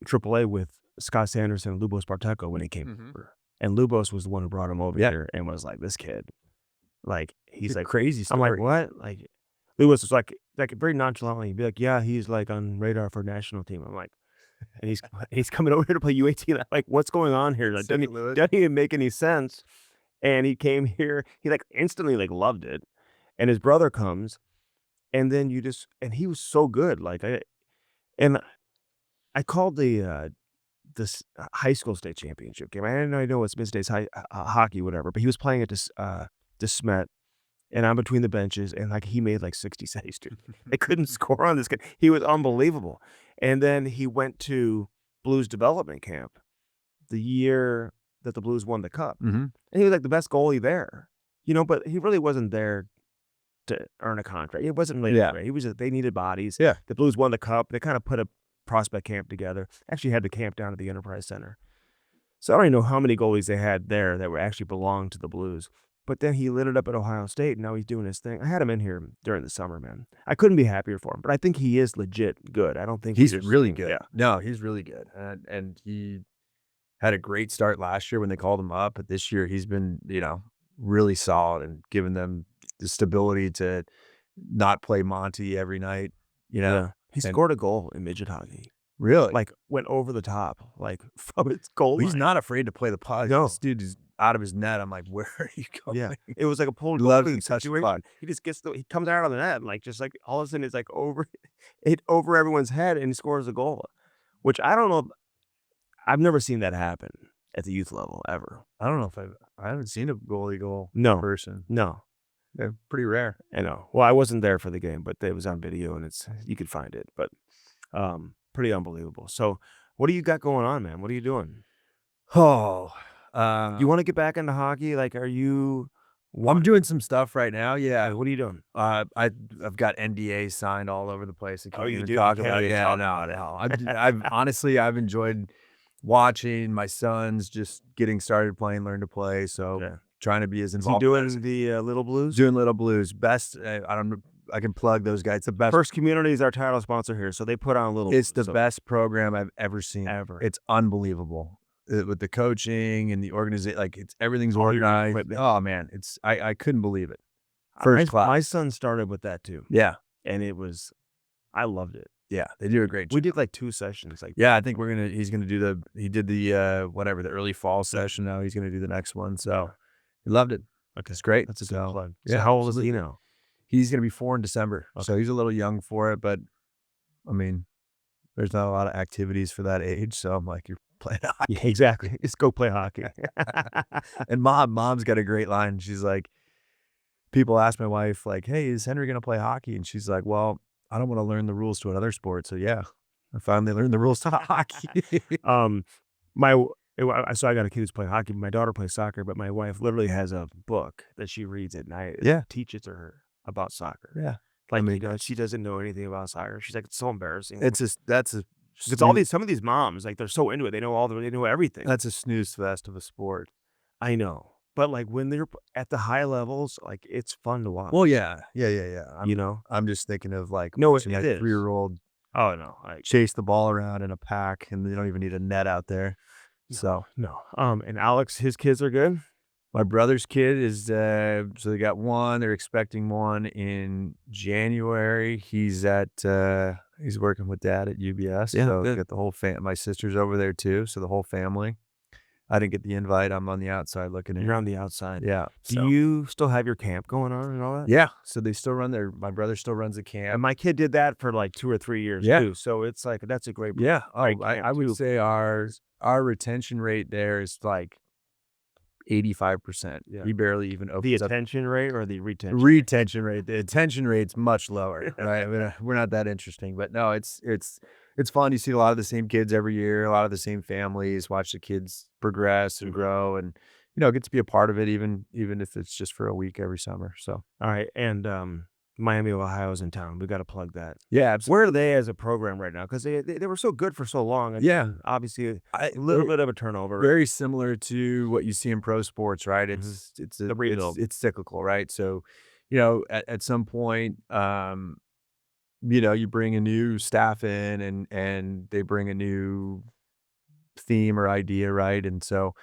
S1: AAA with Scott Sanderson and Lubos Barteco when he came
S2: Mhm.
S1: over, and Lubos was the one who brought him over
S2: Yeah.
S1: here and was like, "This kid, like he's
S2: It's a
S1: like
S2: crazy
S1: I'm
S2: story.
S1: like, "What?" Like Lewis was like very nonchalantly, he'd be like, "Yeah, he's like on radar for national team." I'm like, and he's coming over here to play U18. I'm like, "What's going on here?" Like,
S2: St. Louis.
S1: doesn't even make any sense. And he came here, he like instantly like loved it. And his brother comes, and then and he was so good. I called this high school state championship game. I didn't know it's Mid-States high hockey, whatever. But he was playing at this Smet, and I'm between the benches, and like he made like 60 saves, dude. They couldn't score on this kid. He was unbelievable. And then he went to Blues development camp the year that the Blues won the cup,
S2: Mm-hmm.
S1: and he was like the best goalie there, But he really wasn't there to earn a contract. It wasn't really
S2: Yeah.
S1: great. He was they needed bodies.
S2: Yeah.
S1: The Blues won the cup. They kind of put a prospect camp together. Actually had the camp down at the Enterprise Center. So I don't even know how many goalies they had there that were actually belonged to the Blues. But then he lit it up at Ohio State, and now he's doing his thing. I had him in here during the summer, man. I couldn't be happier for him, but I think he is legit good. I don't think
S2: He's
S1: we just-
S2: really good.
S1: Yeah.
S2: No, he's really good. And he had a great start last year when they called him up. But this year he's been, really solid and giving them the stability to not play Monty every night,
S1: Yeah. He
S2: And-
S1: scored a goal in midget hockey.
S2: Really.
S1: Like, went over the top, like, from its goal
S2: He's
S1: line.
S2: not afraid to play the puck.
S1: No.
S2: This dude is out of his net. I'm like, where are you going?
S1: Yeah, it was like a pulled
S2: Loves
S1: goalie
S2: to touch the
S1: situation.
S2: puck.
S1: He just gets he comes out of the net and like just like all of a sudden it's like over it over everyone's head and he scores a goal, which I don't know. I've never seen that happen at the youth level ever.
S2: I don't know if I haven't seen a goalie goal in
S1: No,
S2: person.
S1: no,
S2: They're pretty rare.
S1: I know. Well, I wasn't there for the game, but it was on video and you could find it. But pretty unbelievable. So, what do you got going on, man? What are you doing?
S2: Oh,
S1: You want to get back into hockey? Like, are you?
S2: I'm doing some stuff right now. Yeah.
S1: What are you doing?
S2: I've got NDAs signed all over the place. I can't
S1: you
S2: even
S1: do?
S2: talk
S1: Can't
S2: about it.
S1: even
S2: Yeah,
S1: talk
S2: no,
S1: about it.
S2: no. I've honestly, I've enjoyed watching my sons just getting started playing, learn to play. So
S1: Yeah.
S2: trying to be as
S1: Is he
S2: involved.
S1: doing the Little Blues?
S2: Doing Little Blues. Best. I don't. I can plug those guys. The best.
S1: First Community is our title sponsor here, so they put on Little.
S2: It's the
S1: Blues, so
S2: best program I've ever seen.
S1: ever.
S2: It's unbelievable. With the coaching and the organization, like everything's
S1: All your
S2: organized.
S1: equipment.
S2: Oh man, I couldn't believe it. First class.
S1: My son started with that too,
S2: Yeah,
S1: and I loved it.
S2: yeah, they do a great job.
S1: We did like 2 sessions, like
S2: Yeah, I think he's gonna do he did the whatever, the early fall session. Now he's gonna do the next one. So he loved it.
S1: okay,
S2: It's great.
S1: that's a good
S2: So,
S1: plug.
S2: yeah,
S1: So how old is
S2: absolutely.
S1: he now?
S2: He's gonna be 4 in December. So
S1: Okay.
S2: he's a little young for it, but I mean, there's not a lot of activities for that age. So I'm like, you're playing hockey.
S1: Yeah, exactly. Just go play hockey.
S2: And mom's got a great line. She's like, people ask my wife, like, hey, is Henry gonna play hockey? And she's like, well, I don't want to learn the rules to another sport. So yeah, I finally learned the rules to hockey.
S1: My so I got a kid who's playing hockey. My daughter plays soccer, but my wife literally has a book that she reads at night.
S2: Yeah.
S1: Teaches her about soccer.
S2: Yeah.
S1: Like,
S2: I mean,
S1: she doesn't know anything about soccer. She's like, it's so embarrassing.
S2: It's just
S1: it's some of these moms, like they're so into it. They know everything.
S2: that's a snooze fest of a sport.
S1: I know. But like when they're at the high levels, like it's fun to watch.
S2: Well, yeah.
S1: you know?
S2: I'm just thinking of like
S1: No,
S2: watching
S1: it
S2: that
S1: is.
S2: 3-year-old
S1: Oh no. Like
S2: chase the ball around in a pack, and they don't even need a net out there. So
S1: no. And Alex, his kids are good.
S2: my brother's kid is so they got one. They're expecting one in January. He's working with dad at UBS.
S1: Yeah,
S2: So
S1: good.
S2: got the whole my sister's over there too. So the whole family. I didn't get the invite. I'm on the outside looking in.
S1: You're on the outside.
S2: Yeah.
S1: Do
S2: so-
S1: you still have your camp going on and all that?
S2: Yeah. So they still run my brother still runs a camp.
S1: And my kid did that for like 2 or 3 years
S2: Yeah.
S1: too. So it's like that's a great
S2: Yeah. Oh,
S1: Great
S2: I
S1: camp,
S2: would
S1: too.
S2: say our retention rate there is like 85%.
S1: Yeah.
S2: He barely even
S1: the
S2: opens up.
S1: attention rate or the retention.
S2: Retention rate. The attention rate's much lower. Right? I mean, we're not that interesting, but no, it's fun. You see a lot of the same kids every year, a lot of the same families, watch the kids progress and grow, and get to be a part of it, even if it's just for a week every summer. So
S1: All right, and Miami of Ohio's in town. We got to plug that.
S2: yeah, absolutely.
S1: Where are they as a program right now? Because they were so good for so long. And
S2: Yeah.
S1: obviously a little bit of a turnover.
S2: Very similar to what you see in pro sports, right? It's
S1: The rebuild.
S2: it's cyclical, right? So, at some point, you bring a new staff in, and they bring a new theme or idea, right? And so,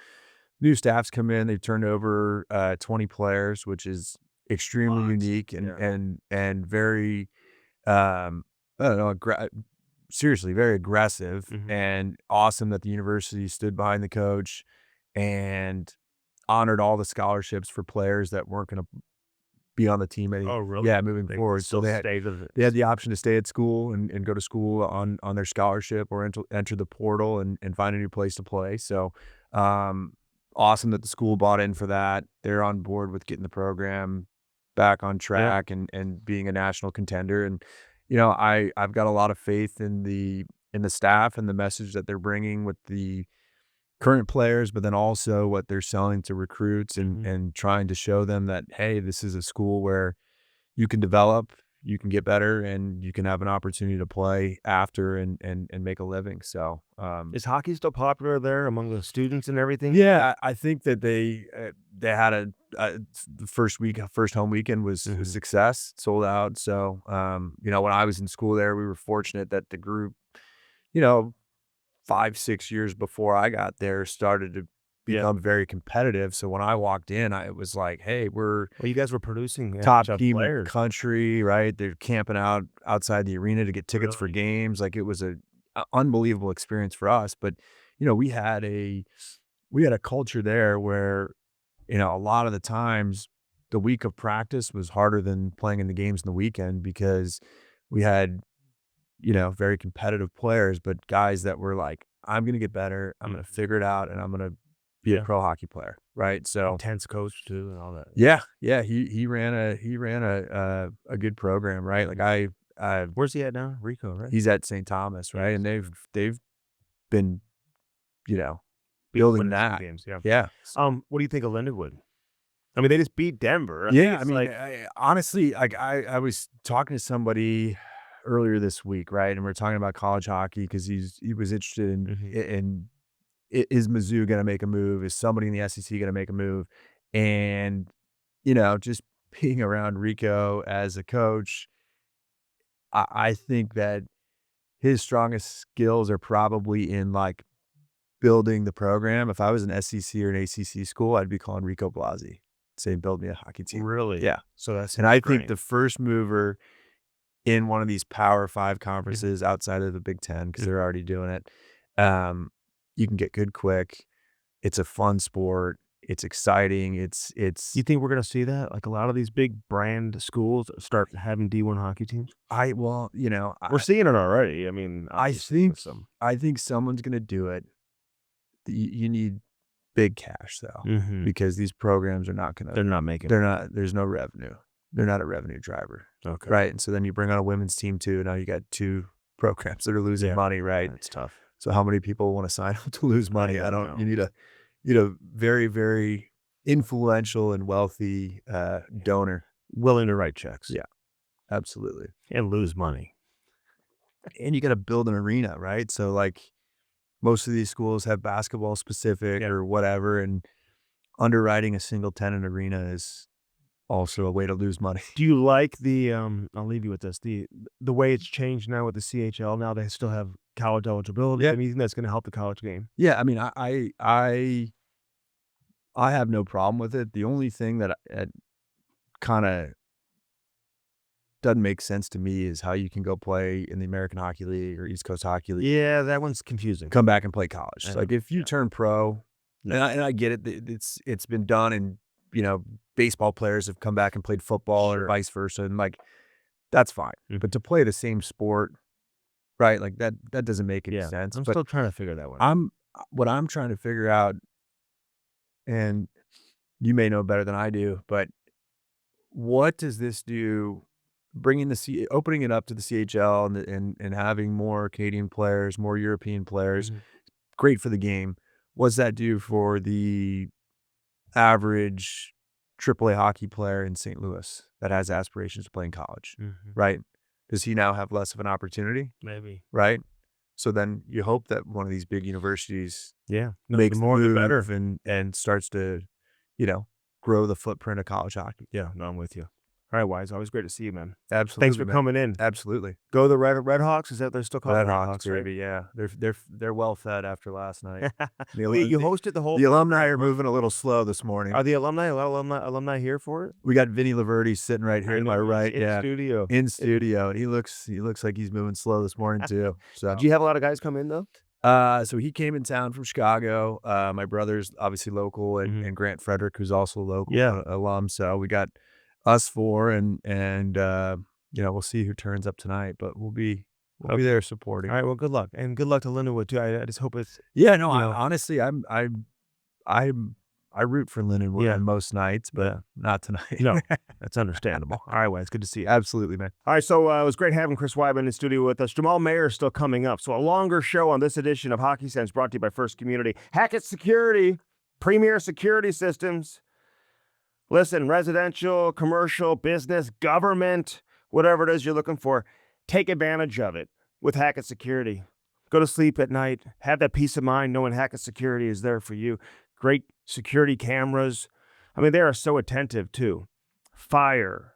S2: new staffs come in. They've turned over 20 players, which is extremely unique and very, I don't know, seriously, very aggressive,
S1: Mhm.
S2: and awesome that the university stood behind the coach and honored all the scholarships for players that weren't going to be on the team
S1: Oh, really?
S2: Yeah, moving
S1: They
S2: forward.
S1: still
S2: So
S1: stayed with it.
S2: they had the option to stay at school and go to school on their scholarship, or enter the portal and find a new place to play. So awesome that the school bought in for that. They're on board with getting the program back on track and being a national contender. And I've got a lot of faith in the staff and the message that they're bringing with the current players, but then also what they're selling to recruits and trying to show them that, hey, this is a school where you can develop, you can get better, and you can have an opportunity to play after and make a living. So
S1: Is hockey still popular there among the students and everything?
S2: yeah, I think that they had the first home weekend was a success, sold out. So when I was in school there, we were fortunate that the group, 5-6 years before I got there, started to become very competitive. So when I walked in, it was like, hey, we're
S1: Well, you guys were producing
S2: top
S1: NHL
S2: team in the
S1: players.
S2: country, right? They're camping outside the arena to get tickets for games. Like, it was a unbelievable experience for us. But we had a culture there where a lot of the times the week of practice was harder than playing in the games in the weekend because we had, very competitive players, but guys that were like, I'm going to get better. I'm going to figure it out and I'm going to be a pro hockey player. Right. So
S1: Intense coach too and all that.
S2: yeah. Yeah. He ran a good program. Right. Like
S1: Where's he at now? Rico, right?
S2: he's at St. Thomas. Right. And they've been, building
S1: Winning some
S2: that.
S1: games, yeah.
S2: Yeah.
S1: What do you think of Lindenwood? I mean, they just beat Denver.
S2: Yeah, I mean, honestly, like I was talking to somebody earlier this week, right, and we're talking about college hockey because he was interested in is Mizzou going to make a move? Is somebody in the SEC going to make a move? And just being around Rico as a coach, I think that his strongest skills are probably in like building the program. If I was an SEC or an ACC school, I'd be calling Rico Blasi. Say, build me a hockey team.
S1: Really?
S2: Yeah.
S1: So that's
S2: And I
S1: great.
S2: think the first mover in one of these Power 5 conferences outside of the Big Ten, because they're already doing it, you can get good quick. It's a fun sport. It's exciting. It's.
S1: You think we're going to see that? Like a lot of these big brand schools start having D1 hockey teams?
S2: We're
S1: seeing it already. I mean,
S2: I think someone's going to do it. You need big cash though, because these programs are not going to.
S1: They're not making.
S2: There's no revenue. They're not a revenue driver.
S1: Okay.
S2: Right. And so then you bring on a women's team too. Now you got 2 programs that are losing money. Right.
S1: That's tough.
S2: So how many people want to sign up to lose money? I don't know. You need a very, very influential and wealthy donor
S1: Willing to write checks.
S2: Yeah, absolutely.
S1: And lose money.
S2: And you got to build an arena, right? So like most of these schools have basketball specific or whatever, and underwriting a single tenant arena is also a way to lose money.
S1: Do you like the I'll leave you with this, the way it's changed now with the CHL? Now they still have college eligibility.
S2: Yeah.
S1: Anything that's going to help the college game?
S2: Yeah, I mean, I have no problem with it. The only thing that kind of doesn't make sense to me is how you can go play in the American Hockey League or East Coast Hockey League.
S1: Yeah, that one's confusing.
S2: Come back and play college. Like if you turn pro,
S1: No.
S2: and I get it. It's been done, and baseball players have come back and played football or vice versa, and like that's fine. But to play the same sport, right? Like that doesn't make any sense.
S1: I'm
S2: But
S1: still trying to figure that one out.
S2: what I'm trying to figure out, and you may know better than I do, but what does this do? Bringing opening it up to the CHL and having more Canadian players, more European players, great for the game. What's that do for the average AAA hockey player in St. Louis that has aspirations to play in college? Right? Does he now have less of an opportunity?
S1: Maybe.
S2: Right? So then you hope that one of these big universities
S1: makes
S2: more
S1: the
S2: the
S1: better.
S2: move and starts to, grow the footprint of college hockey.
S1: Yeah, no, I'm with you. All right, Wise, always great to see you, man.
S2: Absolutely.
S1: Thanks for coming in.
S2: Absolutely.
S1: Go the Red Hawks. Is that they're still called
S2: Red Hawks,
S1: right?
S2: baby. Yeah, they're well fed after last night.
S1: You hosted the whole.
S2: The alumni are moving a little slow this morning.
S1: Are the alumni alumni here for it?
S2: We got Vinny Laverty sitting right here to my right.
S1: In studio.
S2: In studio, and he looks like he's moving slow this morning too. So
S1: Do you have a lot of guys come in though?
S2: So he came in town from Chicago. My brother's obviously local, and Grant Frederick, who's also local alum. So we got us 4, and we'll see who turns up tonight, but we'll be there supporting.
S1: All right, well, good luck, and good luck to Lindenwood too. I just hope it's
S2: honestly, I root for Lindenwood on most nights, but not tonight.
S1: No, that's understandable. All right, well, it's good to see you.
S2: Absolutely, man.
S1: All right, so it was great having Chris Wideman in studio with us. Jamal Mayers still coming up. So a longer show on this edition of Hockey Sense brought to you by First Community. Hackett Security, premier security systems. Listen, residential, commercial, business, government, whatever it is you're looking for, take advantage of it with Hackett Security. Go to sleep at night. Have that peace of mind knowing Hackett Security is there for you. Great security cameras. I mean, they are so attentive too. Fire,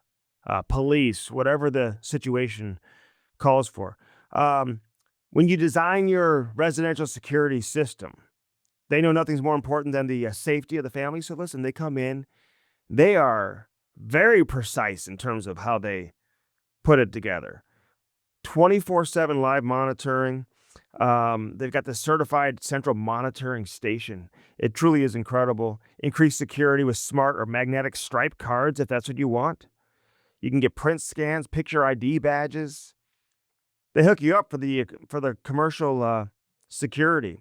S1: police, whatever the situation calls for. When you design your residential security system, they know nothing's more important than the safety of the family. So listen, they come in. They are very precise in terms of how they put it together. 24/7 live monitoring. They've got the certified central monitoring station. It truly is incredible. Increased security with smart or magnetic stripe cards if that's what you want. You can get print scans, picture ID badges. They hook you up for the commercial security.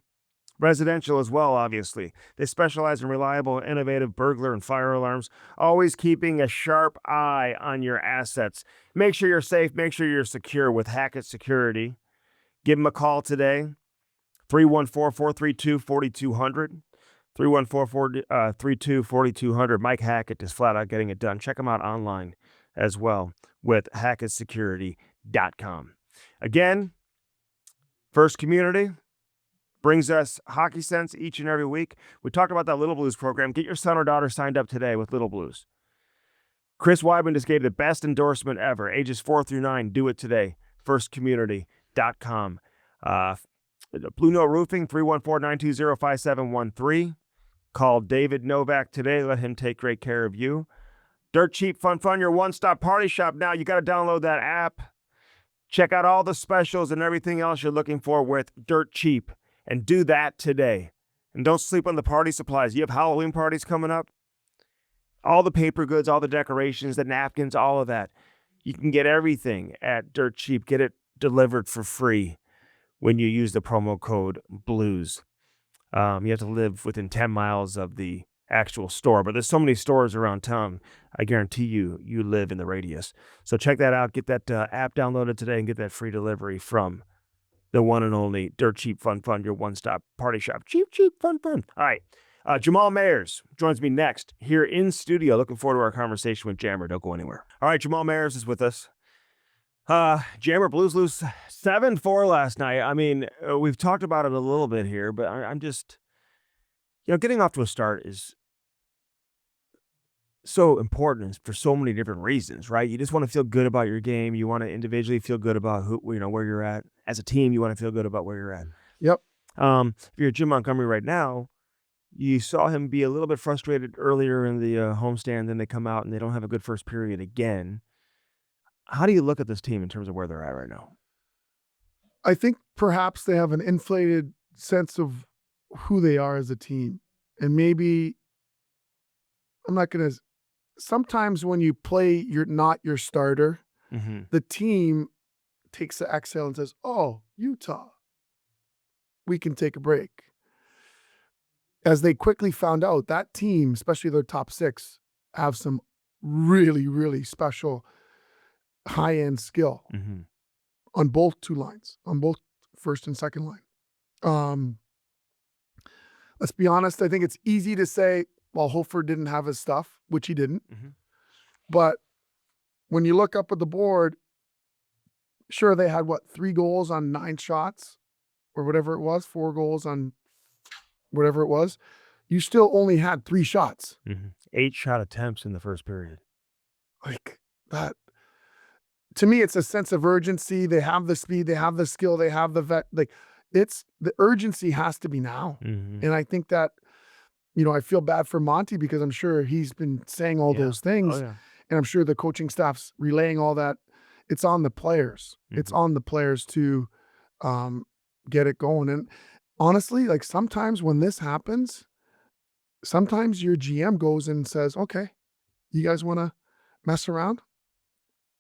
S1: Residential as well, obviously. They specialize in reliable, innovative burglar and fire alarms, always keeping a sharp eye on your assets. Make sure you're safe. Make sure you're secure with Hackett Security. Give them a call today, 314-432-4200. 314-432-4200. Mike Hackett is flat out getting it done. Check him out online as well with HackettSecurity.com. Again, First Community brings us hockey sense each and every week. We talked about that Little Blues program. Get your son or daughter signed up today with Little Blues. Chris Wideman just gave the best endorsement ever. Ages 4 through 9. Do it today. FirstCommunity.com. Blue Note Roofing, 314-920-5713. Call David Novak today. Let him take great care of you. Dirt Cheap Fun, your one-stop party shop now. You got to download that app. Check out all the specials and everything else you're looking for with Dirt Cheap. And do that today. And don't sleep on the party supplies. You have Halloween parties coming up. All the paper goods, all the decorations, the napkins, all of that. You can get everything at Dirt Cheap. Get it delivered for free when you use the promo code BLUES. You have to live within 10 miles of the actual store. But there's so many stores around town. I guarantee you live in the radius. So check that out. Get that app downloaded today and get that free delivery from the one and only Dirt Cheap Fun, your one-stop party shop. Cheap, fun. All right. Jamal Mayers joins me next here in studio. Looking forward to our conversation with Jammer. Don't go anywhere. All right, Jamal Mayers is with us. Jammer, Blues lose 7-4 last night. I mean, we've talked about it a little bit here, but I'm just, getting off to a start is so important for so many different reasons, right? You just want to feel good about your game. You want to individually feel good about where you're at. As a team, you want to feel good about where you're at.
S3: Yep.
S1: If you're at Jim Montgomery right now, you saw him be a little bit frustrated earlier in the homestand. Then they come out and they don't have a good first period again. How do you look at this team in terms of where they're at right now?
S3: I think perhaps they have an inflated sense of who they are as a team. And maybe, sometimes when you play, you're not your starter, the team takes the exhale and says, oh, Utah, we can take a break. As they quickly found out, that team, especially their top six, have some really, really special high-end skill on both two lines, on both first and second line. Let's be honest, I think it's easy to say, well, Hofer didn't have his stuff, which he didn't. But when you look up at the board, sure, they had, 3 goals on 9 shots or whatever it was, 4 goals on whatever it was. You still only had 3 shots.
S1: 8 shot attempts in the first period.
S3: Like that. To me, it's a sense of urgency. They have the speed, they have the skill, they have the vet. Like, it's the urgency has to be now. And I think that, I feel bad for Monty because I'm sure he's been saying all those things. And I'm sure the coaching staff's relaying all that. It's on the players. It's on the players to get it going. And honestly, like sometimes when this happens, sometimes your GM goes and says, okay, you guys want to mess around?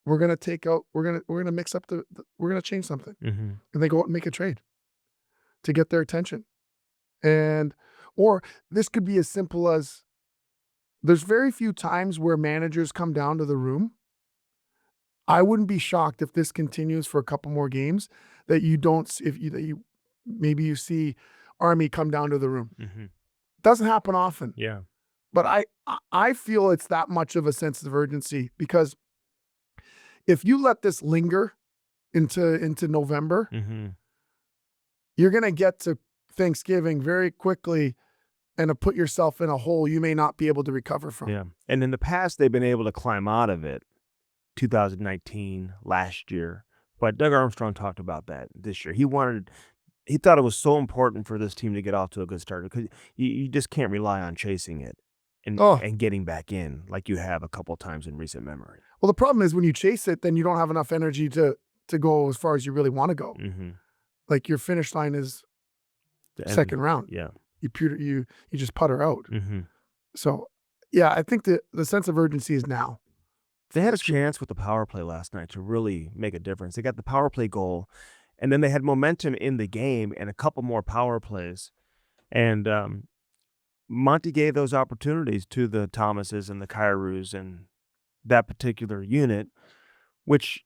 S3: We're going to we're going to mix up we're going to change something. And they go out and make a trade to get their attention. Or this could be as simple as there's very few times where managers come down to the room. I wouldn't be shocked if this continues for a couple more games that you don't, maybe you see Army come down to the room. Doesn't happen often.
S1: Yeah.
S3: But I feel it's that much of a sense of urgency because if you let this linger into November, you're going to get to Thanksgiving very quickly and to put yourself in a hole you may not be able to recover from.
S1: Yeah. And in the past, they've been able to climb out of it. 2019, last year. But Doug Armstrong talked about that this year. He thought it was so important for this team to get off to a good start because you just can't rely on chasing it and getting back in like you have a couple of times in recent memory.
S3: Well, the problem is when you chase it, then you don't have enough energy to go as far as you really want to go. like your finish line is
S1: The end.
S3: second round.
S1: Yeah.
S3: You just putter out.
S1: Mm-hmm.
S3: So yeah, I think the sense of urgency is now.
S1: They had a chance with the power play last night to really make a difference. They got the power play goal, and then they had momentum in the game and a couple more power plays. And Monty gave those opportunities to the Thomases and the Kyrous and that particular unit, which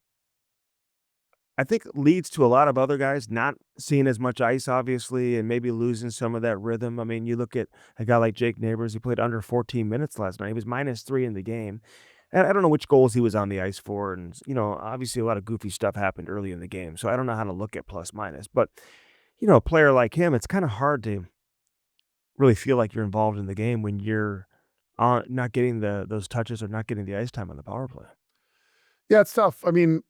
S1: I think leads to a lot of other guys not seeing as much ice, obviously, and maybe losing some of that rhythm. I mean, you look at a guy like Jake Neighbors, he played under 14 minutes last night. He was -3 in the game. And I don't know which goals he was on the ice for. And, obviously a lot of goofy stuff happened early in the game. So I don't know how to look at plus minus. But, a player like him, it's kind of hard to really feel like you're involved in the game when you're not getting those touches or not getting the ice time on the power play.
S3: Yeah, it's tough. I mean,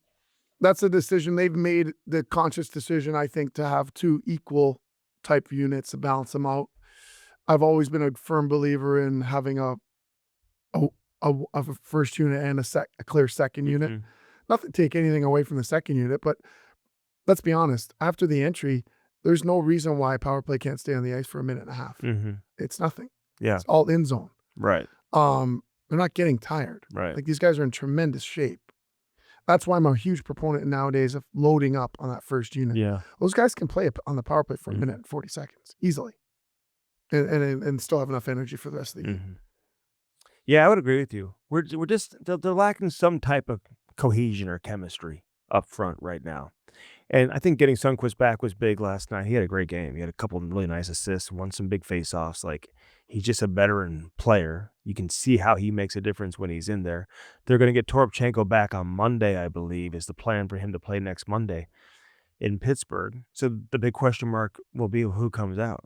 S3: that's a decision they've made, the conscious decision, I think, to have two equal type units to balance them out. I've always been a firm believer in having a first unit and a clear second unit.
S1: Mhm.
S3: Not to take anything away from the second unit, but let's be honest. After the entry, there's no reason why power play can't stay on the ice for a minute and a half.
S1: Mhm.
S3: It's nothing.
S1: Yeah.
S3: It's all in zone.
S1: Right.
S3: They're not getting tired.
S1: Right.
S3: Like, these guys are in tremendous shape. That's why I'm a huge proponent nowadays of loading up on that first unit.
S1: Yeah.
S3: Those guys can play on the power play for a
S1: Mhm.
S3: minute and 40 seconds easily, and still have enough energy for the rest of the game.
S1: Mhm. Yeah, I would agree with you. We're just they're lacking some type of cohesion or chemistry up front right now. And I think getting Sundqvist back was big last night. He had a great game. He had a couple of really nice assists, won some big faceoffs. Like, he's just a veteran player. You can see how he makes a difference when he's in there. They're going to get Toropchenko back on Monday, I believe, is the plan for him to play next Monday in Pittsburgh. So the big question mark will be who comes out.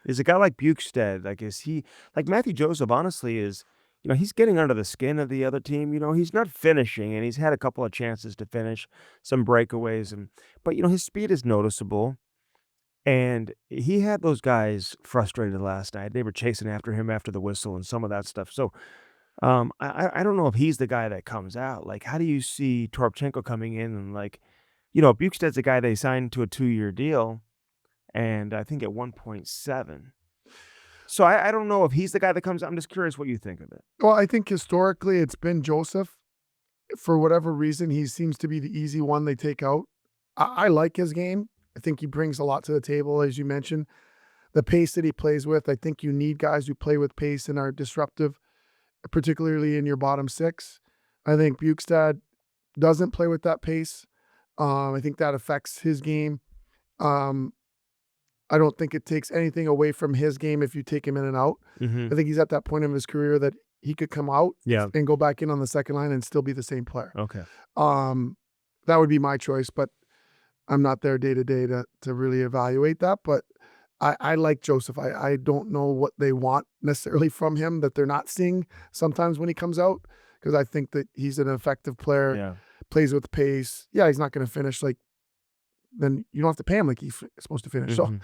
S1: Is a guy like Bukestad, like, is he, like Matthew Joseph, honestly, is, he's getting under the skin of the other team. He's not finishing, and he's had a couple of chances to finish, some breakaways, but his speed is noticeable. And he had those guys frustrated last night. They were chasing after him after the whistle and some of that stuff. So I don't know if he's the guy that comes out. Like, how do you see Toropchenko coming in and, like, Bukestad's a guy they signed to a 2-year deal, and I think at 1.7. So I don't know if he's the guy that comes out. I'm just curious what you think of it.
S3: Well, I think historically it's been Joseph. For whatever reason, he seems to be the easy one they take out. I like his game. I think he brings a lot to the table, as you mentioned. The pace that he plays with, I think you need guys who play with pace and are disruptive, particularly in your bottom six. I think Bukestad doesn't play with that pace. I think that affects his game. I don't think it takes anything away from his game if you take him in and out.
S1: Mm-hmm.
S3: I think he's at that point in his career that he could come out and go back in on the second line and still be the same player.
S1: Okay.
S3: That would be my choice, but I'm not there day to day to really evaluate that. But I like Joseph. I don't know what they want necessarily from him that they're not seeing sometimes when he comes out, because I think that he's an effective player,
S1: Yeah.
S3: plays with pace. Yeah, he's not going to finish then you don't have to pay him like he's supposed to finish.
S1: Mm-hmm.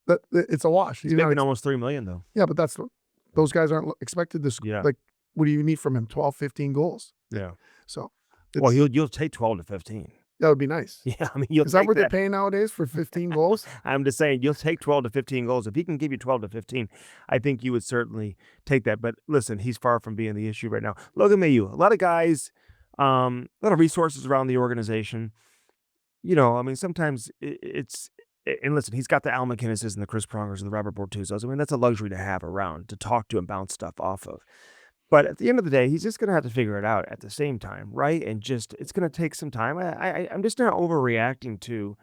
S3: So it's a wash.
S1: He's making almost $3 million, though.
S3: Yeah, but those guys aren't expected to
S1: Yeah.
S3: like, what do you need from him? 12, 15 goals.
S1: Yeah.
S3: So
S1: Well, you'll take 12 to 15.
S3: that would be nice.
S1: Yeah, I mean, you'll
S3: Is that
S1: take
S3: what they're paying nowadays for 15 goals?
S1: I'm just saying, you'll take 12 to 15 goals. If he can give you 12 to 15, I think you would certainly take that. But listen, he's far from being the issue right now. Logan Mailloux, a lot of guys, a lot of resources around the organization. I mean, sometimes it's, and listen, he's got the Al McInneses and the Chris Prongers and the Robert Bortuzos. I mean, that's a luxury to have around, to talk to and bounce stuff off of. But at the end of the day, he's just going to have to figure it out at the same time, right? And it's going to take some time. I'm just not overreacting to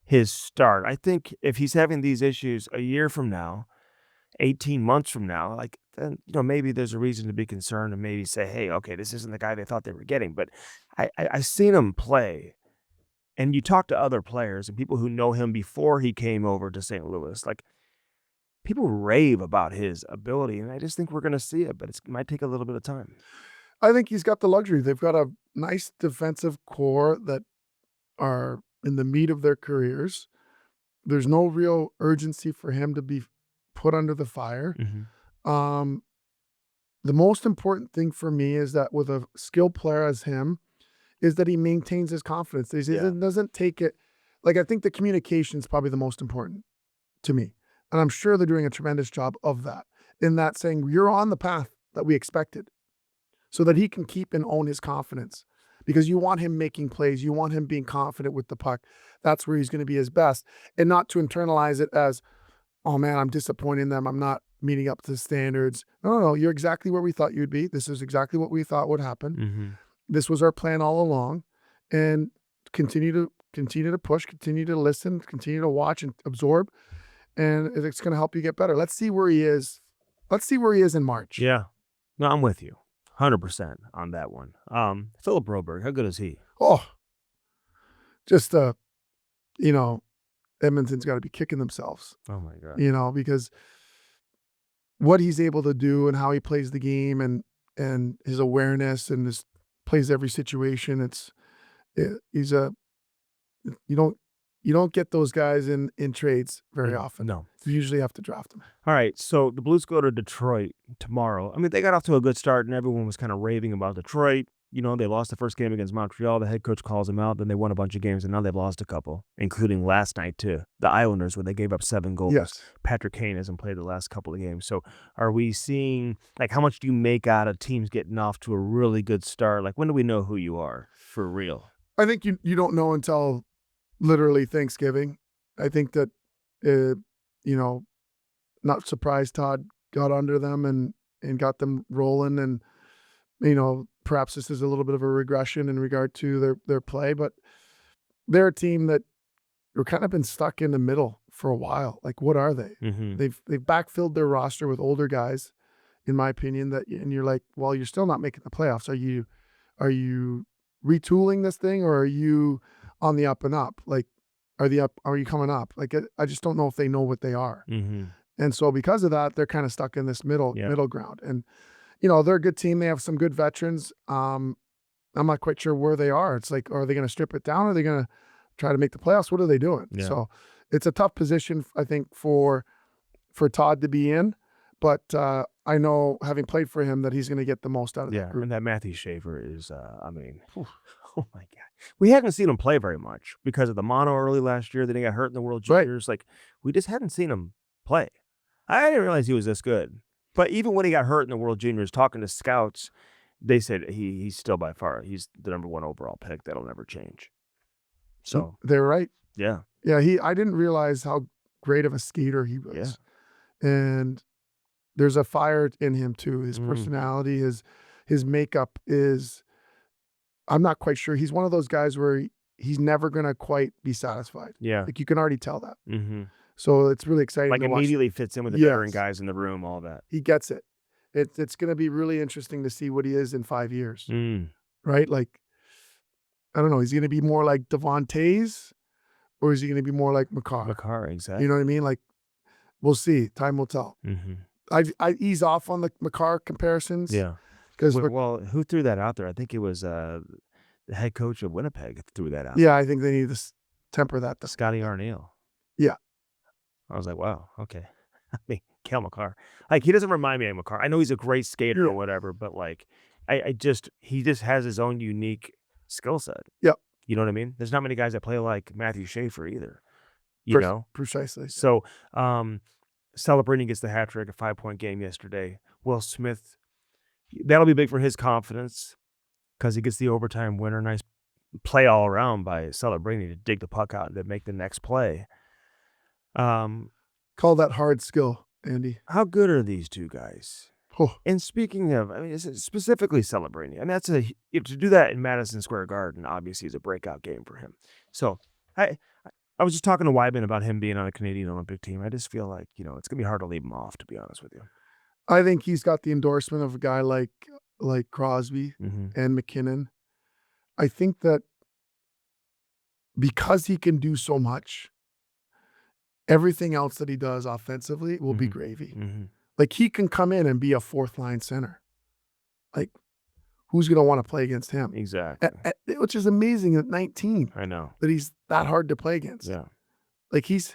S1: his start. I think if he's having these issues a year from now, 18 months from now, like, then, maybe there's a reason to be concerned and maybe say, hey, okay, this isn't the guy they thought they were getting. But I've seen him play. And you talk to other players and people who know him before he came over to St. Louis, like, people rave about his ability, and I just think we're going to see it, but it might take a little bit of time.
S3: I think he's got the luxury. They've got a nice defensive core that are in the meat of their careers. There's no real urgency for him to be put under the fire.
S1: Mm-hmm.
S3: The most important thing for me is that with a skilled player as him, is that he maintains his confidence. He doesn't take it Like, I think the communication is probably the most important to me. And I'm sure they're doing a tremendous job of that, in that saying, you're on the path that we expected, so that he can keep and own his confidence, because you want him making plays. You want him being confident with the puck. That's where he's going to be his best, and not to internalize it as, oh man, I'm disappointing them. I'm not meeting up to the standards. No. You're exactly where we thought you'd be. This is exactly what we thought would happen.
S1: Mm-hmm.
S3: This was our plan all along, and continue to push, continue to listen, continue to watch and absorb, and it's going to help you get better. Let's see where he is. Let's see where he is in March.
S1: Yeah. No, I'm with you 100% on that one. Philip Broberg, how good is he?
S3: Oh, just, Edmonton's got to be kicking themselves,
S1: Oh my God.
S3: because what he's able to do and how he plays the game, and his awareness, and his plays every situation. You don't get those guys in trades very often.
S1: No.
S3: You usually have to draft them.
S1: All right, so the Blues go to Detroit tomorrow. I mean, they got off to a good start, and everyone was kind of raving about Detroit. They lost the first game against Montreal. The head coach calls them out. Then they won a bunch of games, and now they've lost a couple, including last night to the Islanders, where they gave up 7 goals.
S3: Yes.
S1: Patrick Kane hasn't played the last couple of games. So are we seeing, how much do you make out of teams getting off to a really good start? When do we know who you are for real?
S3: I think you don't know until literally Thanksgiving. I think that, not surprised Todd got under them and got them rolling. And, perhaps this is a little bit of a regression in regard to their play, but they're a team that are kind of been stuck in the middle for a while. What are they?
S1: Mm-hmm.
S3: They've backfilled their roster with older guys, in my opinion, and you're like, well, you're still not making the playoffs. Are you retooling this thing, or are you on the up and up? Are you coming up? I just don't know if they know what they are.
S1: Mm-hmm.
S3: And so because of that, they're kind of stuck in this middle ground. And, they're a good team. They have some good veterans. I'm not quite sure where they are. It's are they going to strip it down? Are they going to try to make the playoffs? What are they doing?
S1: Yeah.
S3: So it's a tough position, I think, for Todd to be in. But I know, having played for him, that he's going to get the most out of that group.
S1: And that Matthew Schaefer is, oh my God. We haven't seen him play very much because of the mono early last year. Then he got hurt in the World Juniors. We just hadn't seen him play. I didn't realize he was this good. But even when he got hurt in the World Juniors, talking to scouts, they said he's still by far, he's the #1 overall pick. That'll never change. So
S3: they're right.
S1: Yeah.
S3: Yeah, I didn't realize how great of a skater he was.
S1: Yeah.
S3: And there's a fire in him too. His personality, his makeup is, I'm not quite sure. He's one of those guys where he's never going to quite be satisfied.
S1: Yeah.
S3: You can already tell that.
S1: Mm-hmm.
S3: So it's really exciting to watch.
S1: Immediately fits in with the veteran guys in the room, all that.
S3: He gets it. It's going to be really interesting to see what he is in 5 years. Right? I don't know. Is he going to be more like Devon Toews, or is he going to be more like Makar?
S1: Makar, exactly.
S3: You know what I mean? We'll see. Time will tell.
S1: Mm-hmm.
S3: I ease off on the Makar comparisons.
S1: Yeah.
S3: Because
S1: who threw that out there? I think it was the head coach of Winnipeg threw that out.
S3: Yeah, I think they need to temper that.
S1: Scotty Arneal.
S3: Yeah.
S1: I was like, wow, okay. Cale Makar. He doesn't remind me of Makar. I know he's a great skater or whatever, but he just has his own unique skill set.
S3: Yep.
S1: You know what I mean? There's not many guys that play like Matthew Schaefer either.
S3: Precisely.
S1: So Celebrini gets the hat trick, a 5-point game yesterday. Will Smith, that'll be big for his confidence because he gets the overtime winner. Nice play all around by Celebrini to dig the puck out and to make the next play.
S3: Call that hard skill, Andy.
S1: How good are these two guys?
S3: Oh.
S1: And speaking of, specifically Celebrini, and that's to do that in Madison Square Garden, obviously, is a breakout game for him. So I was just talking to Wideman about him being on a Canadian Olympic team. I just feel like, it's going to be hard to leave him off, to be honest with you.
S3: I think he's got the endorsement of a guy like Crosby and McKinnon. I think that because he can do so much, everything else that he does offensively will be gravy. He can come in and be a 4th-line center. Who's going to want to play against him?
S1: Exactly.
S3: Which is amazing at 19.
S1: I know.
S3: That he's that hard to play against.
S1: Yeah.
S3: He's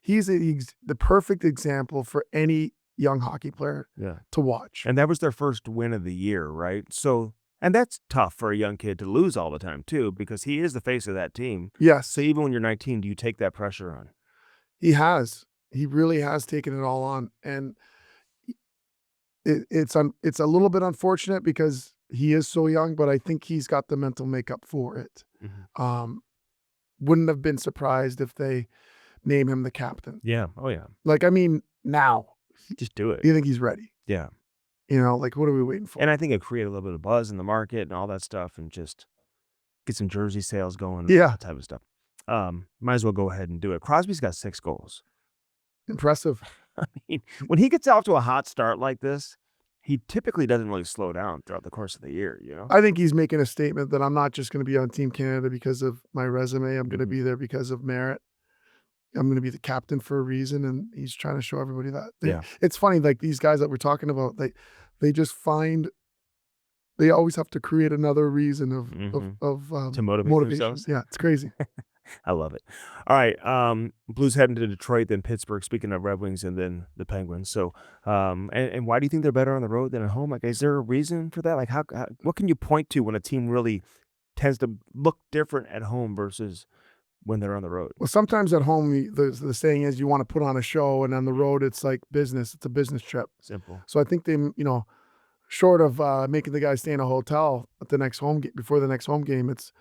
S3: the perfect example for any young hockey player to watch.
S1: And that was their first win of the year, right? So And that's tough for a young kid to lose all the time, too, because he is the face of that team.
S3: Yes.
S1: So even when you're 19, do you take that pressure on?
S3: He has. He really has taken it all on. And it's a little bit unfortunate because he is so young, but I think he's got the mental makeup for it.
S1: Mm-hmm.
S3: Wouldn't have been surprised if they name him the captain.
S1: Yeah. Oh, yeah.
S3: Like, I mean, now.
S1: Just do it.
S3: Do you think he's ready?
S1: Yeah.
S3: You know, like, what are we waiting for?
S1: And I think it created a little bit of buzz in the market and all that stuff, and just get some jersey sales going.
S3: Yeah.
S1: That type of stuff. Might as well go ahead and do it. Crosby's got 6 goals.
S3: Impressive.
S1: I mean, when he gets off to a hot start like this, he typically doesn't really slow down throughout the course of the year, you know?
S3: I think he's making a statement that I'm not just going to be on Team Canada because of my resume. I'm going to be there because of merit. I'm going to be the captain for a reason, and he's trying to show everybody that.
S1: Yeah.
S3: It's funny, like these guys that we're talking about, they just find they always have to create another reason of
S1: to motivate
S3: motivation.
S1: themselves.
S3: Yeah, it's crazy.
S1: I love it. All right, Blues heading to Detroit, then Pittsburgh. Speaking of Red Wings, and then the Penguins. So, and why do you think they're better on the road than at home? Like, is there a reason for that? Like, how what can you point to when a team really tends to look different at home versus when they're on the road?
S3: Well, sometimes at home, the saying is you want to put on a show, and on the road, it's like business. It's a business trip.
S1: Simple.
S3: So I think they, short of making the guys stay in a hotel at the next before the next home game, it's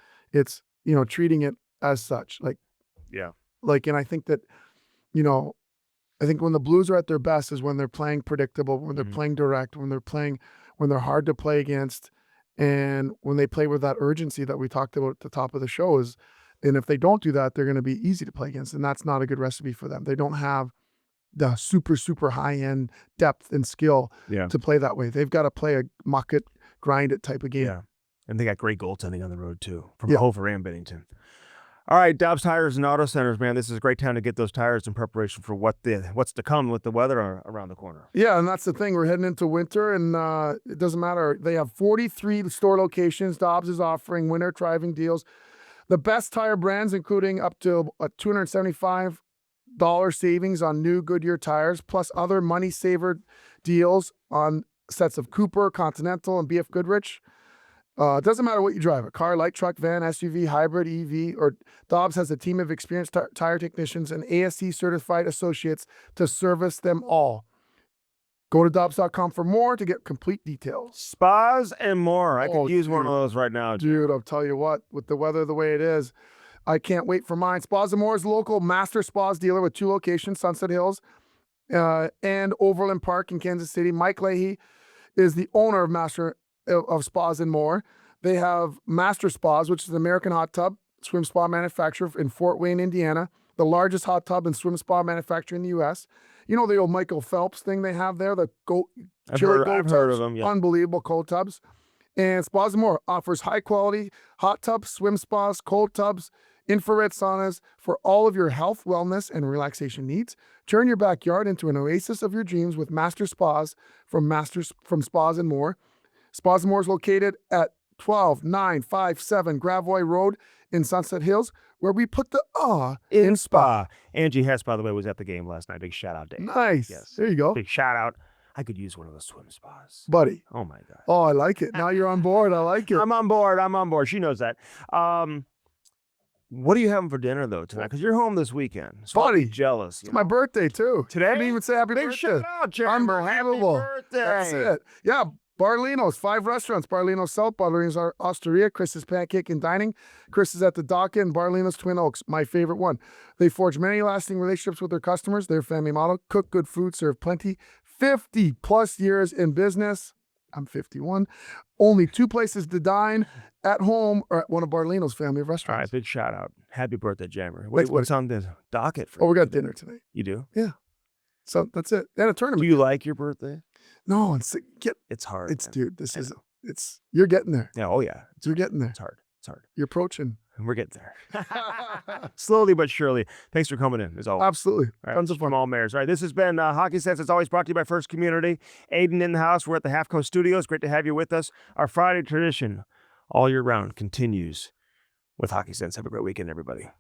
S3: treating it as such. Like,
S1: Yeah.
S3: like, and I think that, I think when the Blues are at their best is when they're playing predictable, when they're playing direct, when they're hard to play against, and when they play with that urgency that we talked about at the top of the show is. And if they don't do that, they're going to be easy to play against, and that's not a good recipe for them. They don't have the super, super high-end depth and skill to play that way. They've got to play a muck it, grind it type of game.
S1: Yeah. And they got great goaltending on the road, too, from Hofer and Bennington. All right, Dobbs Tires and Auto Centers, man. This is a great time to get those tires in preparation for what's to come with the weather around the corner.
S3: Yeah, and that's the thing. We're heading into winter, and it doesn't matter. They have 43 store locations. Dobbs is offering winter driving deals. The best tire brands, including up to a $275 savings on new Goodyear tires, plus other money saver deals on sets of Cooper, Continental, and BF Goodrich. It doesn't matter what you drive, a car, light truck, van, SUV, hybrid, EV, or Dobbs has a team of experienced tire technicians and ASE certified associates to service them all. Go to Dobbs.com for more to get complete details.
S1: Spas and more. I could use one of those right now.
S3: Dude, I'll tell you what, with the weather the way it is, I can't wait for mine. Spas and More is a local master spas dealer with 2 locations, Sunset Hills and Overland Park in Kansas City. Mike Leahy is the owner of Spas and More. They have Master Spas, which is an American hot tub swim spa manufacturer in Fort Wayne, Indiana, the largest hot tub and swim spa manufacturer in the U.S. You know the old Michael Phelps thing they have there, the
S1: I've heard of them. Yeah.
S3: Unbelievable cold tubs. And Spas and More offers high-quality hot tubs, swim spas, cold tubs, infrared saunas for all of your health, wellness, and relaxation needs. Turn your backyard into an oasis of your dreams with Master Spas from Spas and More. Spas and More is located at 12957 Gravois Road in Sunset Hills, where we put the in spa.
S1: Angie Hess, by the way, was at the game last night. Big shout out, Dave.
S3: Nice.
S1: Yes.
S3: There you go.
S1: Big shout out. I could use one of those swim spas.
S3: Buddy.
S1: Oh, my God.
S3: Oh, I like it. Now you're on board. I like it.
S1: I'm on board. She knows that. What are you having for dinner, though, tonight? Because you're home this weekend. So
S3: Buddy.
S1: I'm jealous.
S3: It's my birthday, too.
S1: Today?
S3: I didn't even say happy
S1: Big
S3: birthday.
S1: shout out, Jeremy.
S3: Unbelievable.
S1: Happy birthday.
S3: That's it. Yeah. Barlino's, 5 restaurants. Barlino's South, Barlino's Osteria, Chris's Pancake and Dining, Chris's at the Docket, and Barlino's Twin Oaks, my favorite one. They forge many lasting relationships with their customers. Their family model, cook good food, serve plenty. 50 plus years in business. I'm 51. Only 2 places to dine, at home or at one of Barlino's family of restaurants.
S1: All right, big shout out. Happy birthday, Jammer. What's on the docket for
S3: we got dinner tonight.
S1: You do?
S3: Yeah. So that's it. And a tournament.
S1: Do you like your birthday?
S3: No,
S1: It's hard.
S3: Dude, you're getting there.
S1: Yeah, oh yeah.
S3: You're getting there.
S1: It's hard.
S3: You're approaching.
S1: And we're getting there. Slowly but surely. Thanks for coming in, as always.
S3: Absolutely.
S1: All right,
S3: Tons of fun.
S1: Jamal Mayers. All right, this has been Hockey Sense. It's always brought to you by First Community. Aiden in the house. We're at the Half Coast Studios. Great to have you with us. Our Friday tradition all year round continues with Hockey Sense. Have a great weekend, everybody.